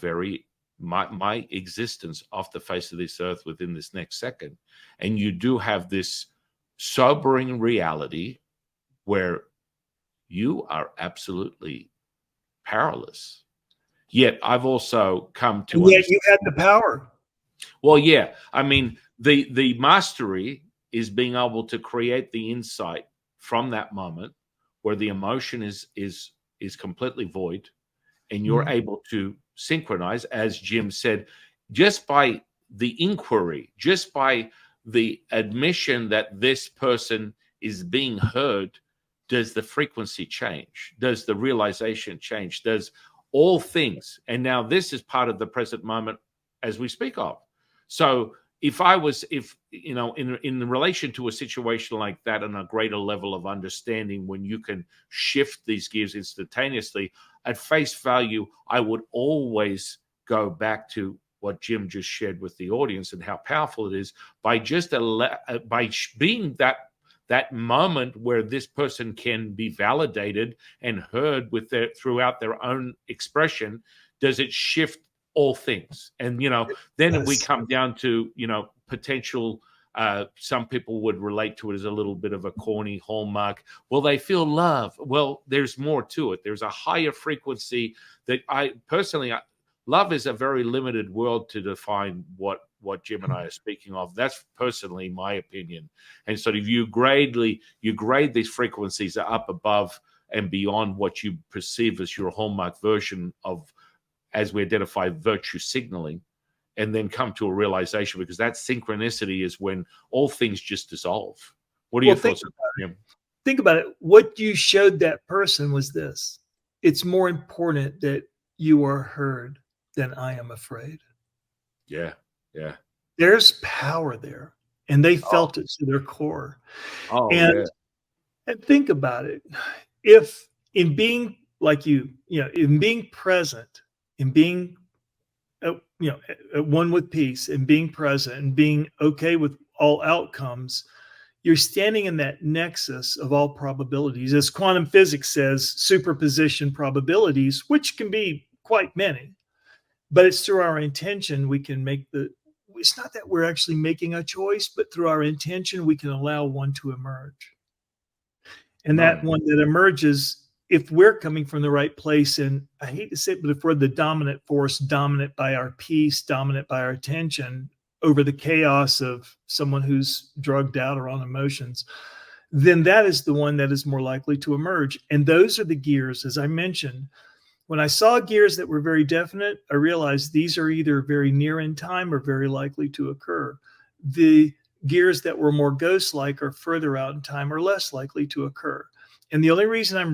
existence off the face of this earth within this next second. And you do have this sobering reality where you are absolutely powerless. Yet I've also come to yet you had the power. Well, yeah. I mean, the mastery is being able to create the insight from that moment where the emotion is completely void, and you're able to synchronize, as Jim said, just by the inquiry, just by the admission that this person is being heard. Does the frequency change? Does the realization change? Does all things? And now this is part of the present moment as we speak of. So in relation to a situation like that and a greater level of understanding, when you can shift these gears instantaneously, at face value, I would always go back to what Jim just shared with the audience and how powerful it is by just by being that that moment where this person can be validated and heard with their throughout their own expression, does it shift all things? And then we come down to potential. Some people would relate to it as a little bit of a corny hallmark. Well, they feel love. Well, there's more to it. There's a higher frequency that I personally, love is a very limited word to define what Jim and I are speaking of. That's personally my opinion. And so if you grade these frequencies up above and beyond what you perceive as your hallmark version of, as we identify, virtue signaling, and then come to a realization, because that synchronicity is when all things just dissolve. What are your thoughts on that, Jim? Think about it. What you showed that person was this: it's more important that you are heard than I am afraid. Yeah. There's power there, and they felt it to their core. And think about it. If in being like in being present, in being at one with peace, and being present and being okay with all outcomes, you're standing in that nexus of all probabilities. As quantum physics says, superposition probabilities, which can be quite many, but it's through our intention we can make it's not that we're actually making a choice, but through our intention, we can allow one to emerge. And that one that emerges, if we're coming from the right place, and I hate to say it, but if we're the dominant force, dominant by our peace, dominant by our attention over the chaos of someone who's drugged out or on emotions, then that is the one that is more likely to emerge. And those are the gears, as I mentioned. When I saw gears that were very definite, I realized these are either very near in time or very likely to occur. The gears that were more ghost-like or further out in time are less likely to occur. And the only reason I'm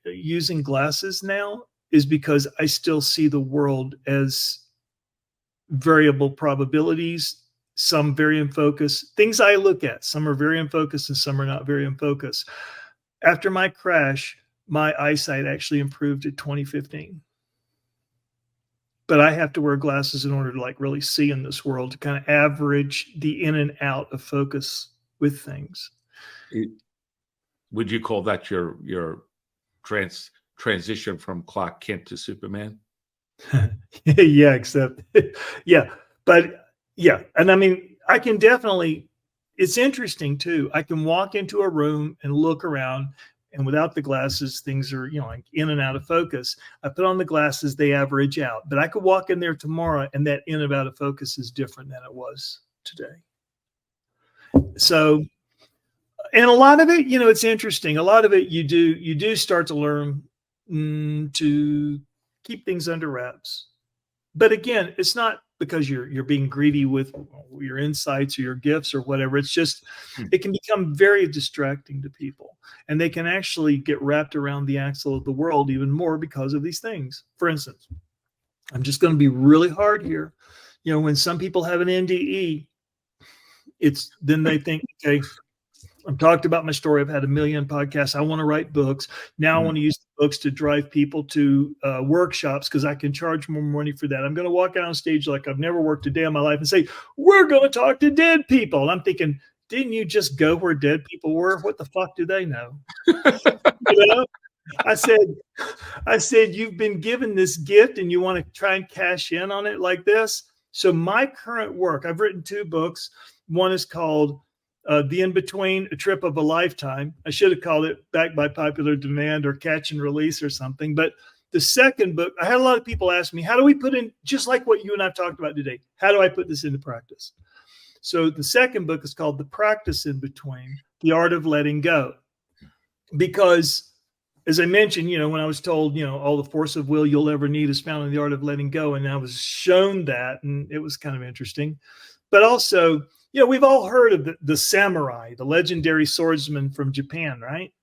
using glasses now is because I still see the world as variable probabilities, some very in focus. Things I look at, some are very in focus and some are not very in focus. After my crash, my eyesight actually improved in 2015. But I have to wear glasses in order to really see in this world, to kind of average the in and out of focus with things. Would you call that your transition from Clark Kent to Superman? Yeah, except and I mean, I can definitely, it's interesting too. I can walk into a room and look around, and without the glasses, things are, like in and out of focus. I put on the glasses, they average out. But I could walk in there tomorrow and that in and out of focus is different than it was today. So, and a lot of it, it's interesting. A lot of it you do start to learn to keep things under wraps. But again, it's not because you're being greedy with your insights or your gifts or whatever. It's just, it can become very distracting to people, and they can actually get wrapped around the axle of the world even more because of these things. For instance, I'm just going to be really hard here. When some people have an NDE, then they think, okay, I've talked about my story. I've had 1 million podcasts. I want to write books. Now I want to use the books to drive people to workshops because I can charge more money for that. I'm going to walk out on stage like I've never worked a day in my life and say, we're going to talk to dead people. And I'm thinking, didn't you just go where dead people were? What the fuck do they know? I said, you've been given this gift and you want to try and cash in on it like this. So my current work, I've written 2 books. One is called The In-Between, A Trip of a Lifetime. I should have called it Back by Popular Demand or Catch and Release or something. But the second book, I had a lot of people ask me, how do we put in, just like what you and I've talked about today, how do I put this into practice? So the second book is called The Practice in Between, The Art of Letting Go. Because as I mentioned, when I was told, all the force of will you'll ever need is found in the art of letting go. And I was shown that, and it was kind of interesting. But also, we've all heard of the samurai, the legendary swordsman from Japan, right?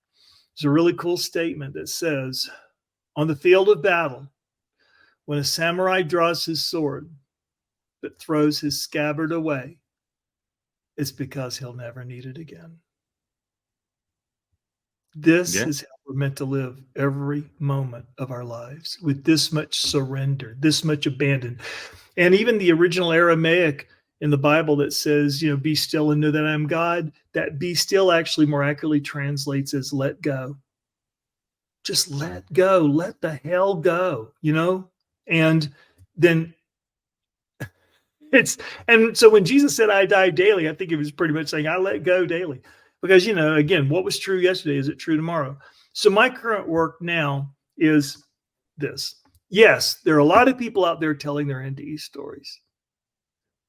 There's a really cool statement that says, on the field of battle, when a samurai draws his sword but throws his scabbard away, it's because he'll never need it again. This is how we're meant to live every moment of our lives, with this much surrender, this much abandon. And even the original Aramaic in the Bible that says, be still and know that I'm God. That be still actually more accurately translates as let go. Just let go, let the hell go, And then and so when Jesus said I die daily, I think he was pretty much saying I let go daily. Because, again, what was true yesterday, is it true tomorrow? So my current work now is this. Yes, there are a lot of people out there telling their NDE stories.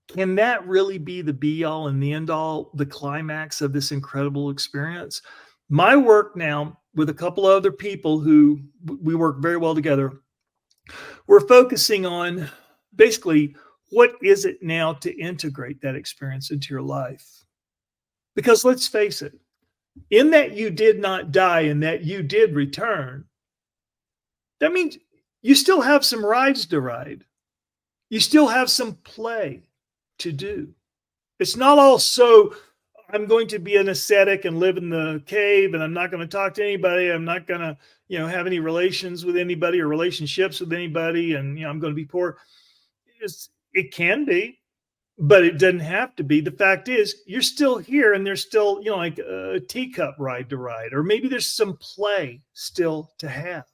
Can that really be the be all and the end all, the climax of this incredible experience? My work now, with a couple of other people who we work very well together, we're focusing on basically what is it now to integrate that experience into your life? Because let's face it, in that you did not die and that you did return, that means you still have some rides to ride. You still have some play to do. It's not all so I'm going to be an ascetic and live in the cave and I'm not going to talk to anybody. I'm not going to, have any relations with anybody or relationships with anybody. And, I'm going to be poor. It can be, but it doesn't have to be. The fact is you're still here and there's still, like a teacup ride to ride, or maybe there's some play still to have.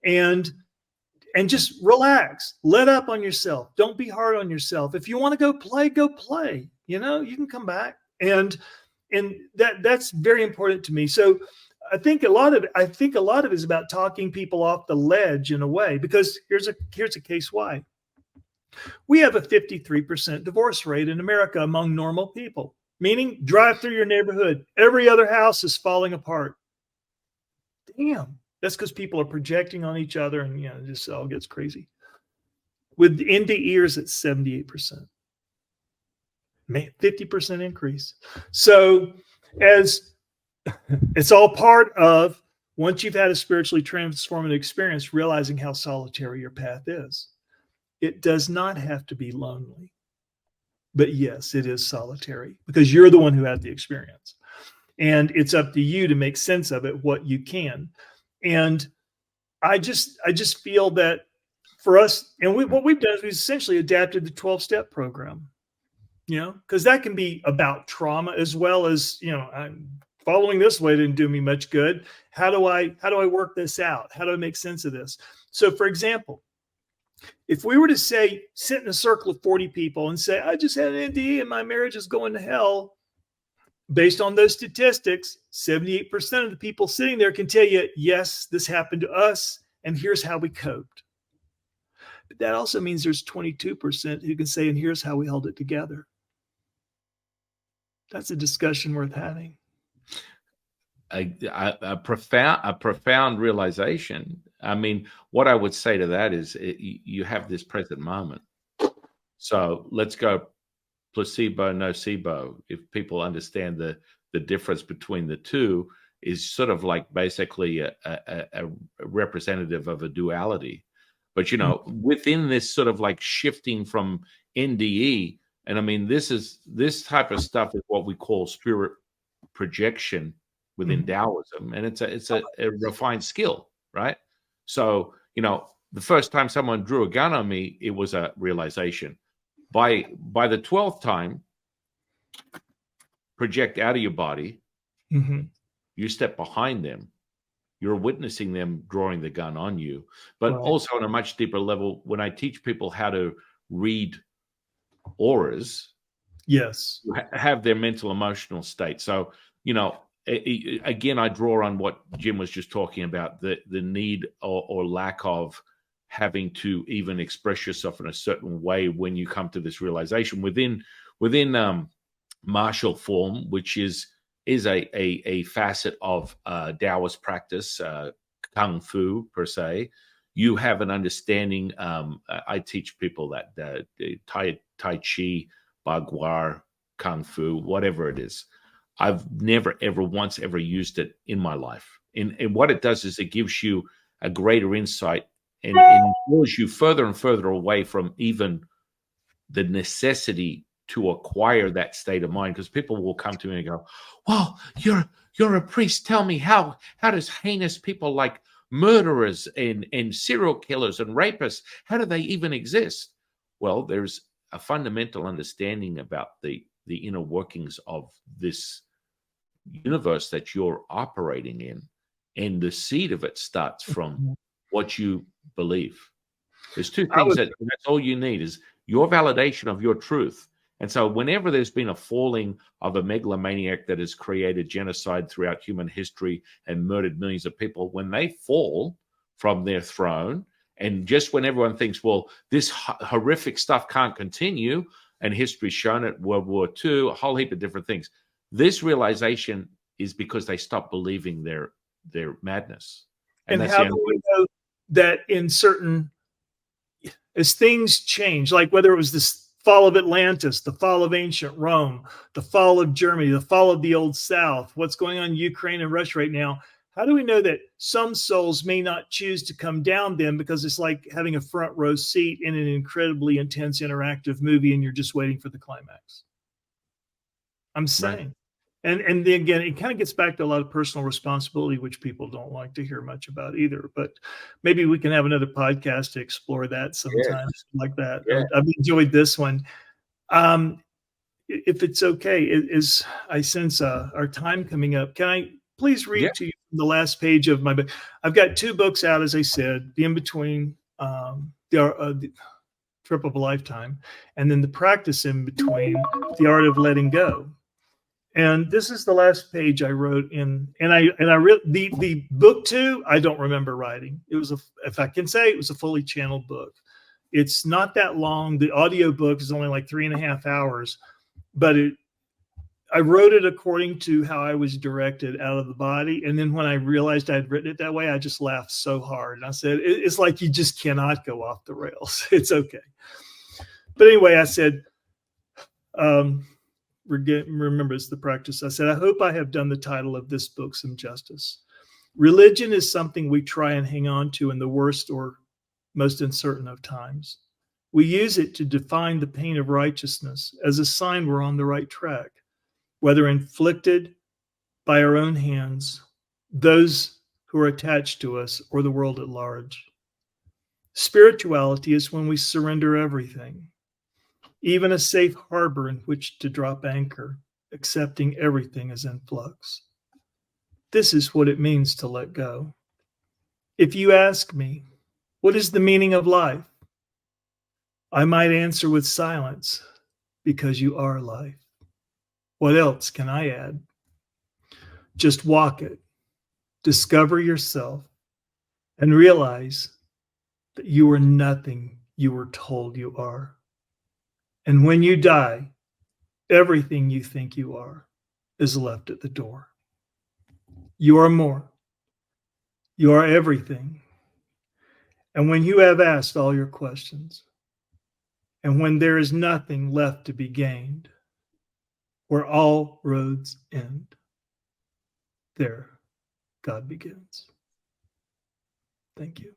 And just relax, let up on yourself. Don't be hard on yourself. If you want to go play, go play. You can come back. And that's very important to me. So I think a lot of it is about talking people off the ledge in a way, because here's a case why. We have a 53% divorce rate in America among normal people, meaning drive through your neighborhood, every other house is falling apart. Damn. That's because people are projecting on each other and, it just all gets crazy. With NDEers, it's 78%. 50% increase. So as it's all part of, once you've had a spiritually transformative experience, realizing how solitary your path is. It does not have to be lonely. But yes, it is solitary because you're the one who had the experience. And it's up to you to make sense of it, what you can. And I just feel that for us, and what we've done is we've essentially adapted the 12-step program, because that can be about trauma as well as, I'm following this way didn't do me much good. How do I work this out? How do I make sense of this? So for example, if we were to say, sit in a circle of 40 people and say, I just had an NDE and my marriage is going to hell. Based on those statistics, 78% of the people sitting there can tell you, yes, this happened to us, and here's how we coped. But that also means there's 22% who can say, and here's how we held it together. That's a discussion worth having. A profound realization. I mean, what I would say to that is you have this present moment. So let's go placebo, nocebo. If people understand the difference between the two, is sort of like basically a representative of a duality. But, within this sort of like shifting from NDE, and I mean, this type of stuff is what we call spirit projection within Taoism. And it's a refined skill, right? So, the first time someone drew a gun on me, it was a realization. By the 12th time, project out of your body, you step behind them, you're witnessing them drawing the gun on you. But also on a much deeper level, when I teach people how to read auras, yes, have their mental emotional state. So, again, I draw on what Jim was just talking about, the need or lack of having to even express yourself in a certain way when you come to this realization within martial form, which is a facet of Taoist practice, Kung Fu per se. You have an understanding. I teach people that Tai Chi, Bagua, Kung Fu, whatever it is. I've never, ever once ever used it in my life. And what it does is it gives you a greater insight and pulls you further and further away from even the necessity to acquire that state of mind. Because people will come to me and go, well, you're a priest. Tell me how does heinous people like murderers and serial killers and rapists, how do they even exist? Well, there's a fundamental understanding about the inner workings of this universe that you're operating in, and the seed of it starts from what you believe. There's two things that's all you need is your validation of your truth. And so whenever there's been a falling of a megalomaniac that has created genocide throughout human history and murdered millions of people, when they fall from their throne, and just when everyone thinks, well, this horrific stuff can't continue, and history's shown it, World War II, a whole heap of different things, this realization is because they stop believing their madness. And how do we know that in certain, as things change, like whether it was the fall of Atlantis, the fall of ancient Rome, the fall of Germany, the fall of the Old South, what's going on in Ukraine and Russia right now, how do we know that some souls may not choose to come down then, because it's like having a front row seat in an incredibly intense interactive movie and you're just waiting for the climax? I'm saying. Right. And then again, it kind of gets back to a lot of personal responsibility, which people don't like to hear much about either. But maybe we can have another podcast to explore that sometime, like that. Yeah. I've enjoyed this one. If it's okay, I sense our time coming up. Can I please read to you the last page of my book? I've got 2 books out, as I said, The In-Between, the Trip of a Lifetime, and then The Practice in Between, The Art of Letting Go. And this is the last page I wrote in, and I the book 2, I don't remember writing. It was if I can say, it was a fully channeled book. It's not that long. The audio book is only like 3.5 hours, but I wrote it according to how I was directed out of the body. And then when I realized I'd written it that way, I just laughed so hard. And I said, it's like you just cannot go off the rails. It's okay. But anyway, I said, remember, it's The Practice. I said, I hope I have done the title of this book some justice. Religion is something we try and hang on to in the worst or most uncertain of times. We use it to define the pain of righteousness as a sign we're on the right track, whether inflicted by our own hands, those who are attached to us, or the world at large. Spirituality is when we surrender everything, even a safe harbor in which to drop anchor, accepting everything as in flux. This is what it means to let go. If you ask me, what is the meaning of life? I might answer with silence, because you are life. What else can I add? Just walk it, discover yourself, and realize that you are nothing you were told you are. And when you die, everything you think you are is left at the door. You are more. You are everything. And when you have asked all your questions, and when there is nothing left to be gained, where all roads end, there God begins. Thank you.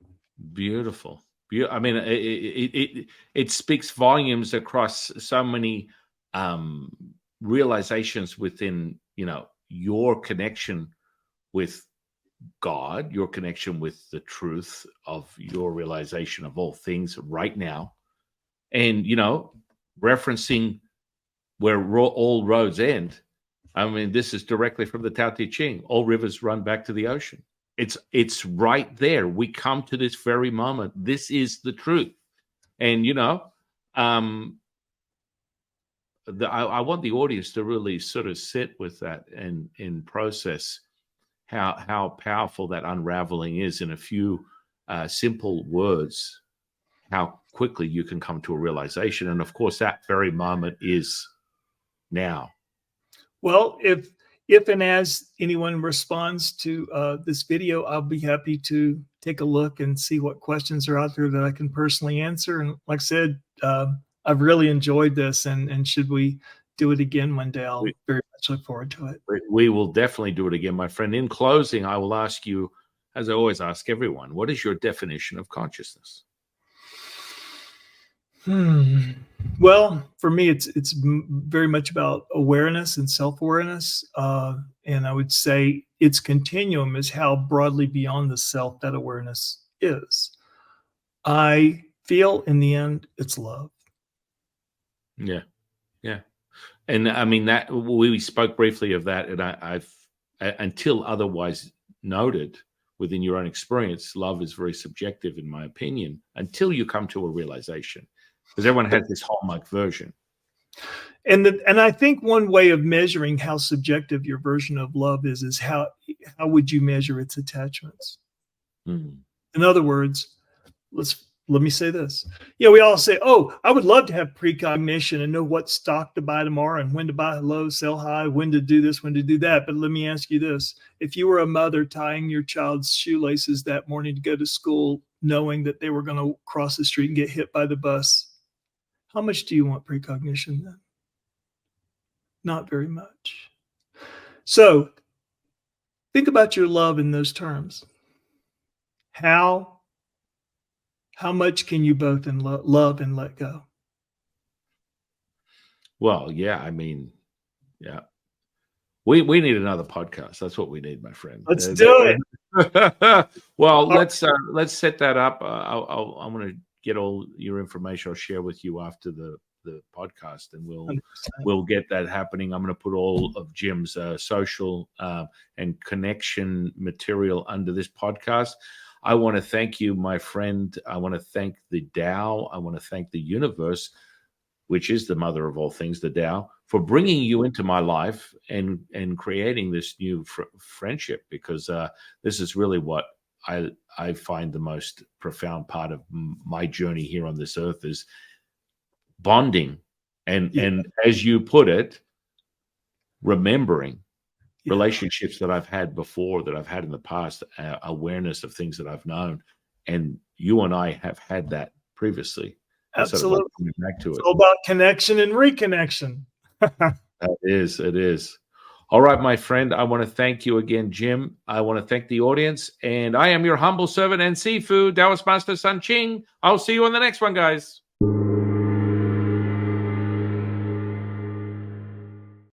Beautiful. I mean, it speaks volumes across so many realizations within, your connection with God, your connection with the truth of your realization of all things right now. And, referencing where all roads end. I mean, this is directly from the Tao Te Ching. All rivers run back to the ocean. It's right there. We come to this very moment. This is the truth. And, I want the audience to really sort of sit with that and process how powerful that unraveling is in a few simple words, how quickly you can come to a realization. And of course, that very moment is now. Well, if and as anyone responds to this video, I'll be happy to take a look and see what questions are out there that I can personally answer. And like I said, I've really enjoyed this, and should we do it again one day, I'll very much look forward to it. We will definitely do it again, my friend. In closing, I will ask you, as I always ask everyone, what is your definition of consciousness? Well, for me, it's very much about awareness and self-awareness. And I would say its continuum is how broadly beyond the self that awareness is. I feel in the end, it's love. Yeah. Yeah. And I mean, that we spoke briefly of that, and I've until otherwise noted within your own experience, love is very subjective, in my opinion, until you come to a realization, because everyone has this hallmark version. And I think one way of measuring how subjective your version of love is how would you measure its attachments? Mm. In other words, let me say this. We all say, "Oh, I would love to have precognition and know what stock to buy tomorrow and when to buy low, sell high, when to do this, when to do that." But let me ask you this. If you were a mother tying your child's shoelaces that morning to go to school, knowing that they were going to cross the street and get hit by the bus, how much do you want precognition then? Not very much. So think about your love in those terms. How much can you both love and let go? Well, yeah, I mean, yeah. We need another podcast. That's what we need, my friend. Let's do it. Well, let's set that up. I'm going to get all your information. I'll share with you after the podcast, and we'll get that happening. I'm going to put all of Jim's social and connection material under this podcast. I want to thank you, my friend. I want to thank the Tao. I want to thank the universe, which is the mother of all things, the Tao, for bringing you into my life and creating this new friendship, because this is really what I find the most profound part of my journey here on this earth, is bonding and as you put it, remembering relationships that I've had before, that I've had in the past, awareness of things that I've known, and you and I have had that previously. Absolutely. Sort of back to it's all about connection and reconnection. It is. All right, my friend, I want to thank you again, Jim. I want to thank the audience, and I am your humble servant and Sifu, Taoist Master Sun Qing. I'll see you on the next one, guys.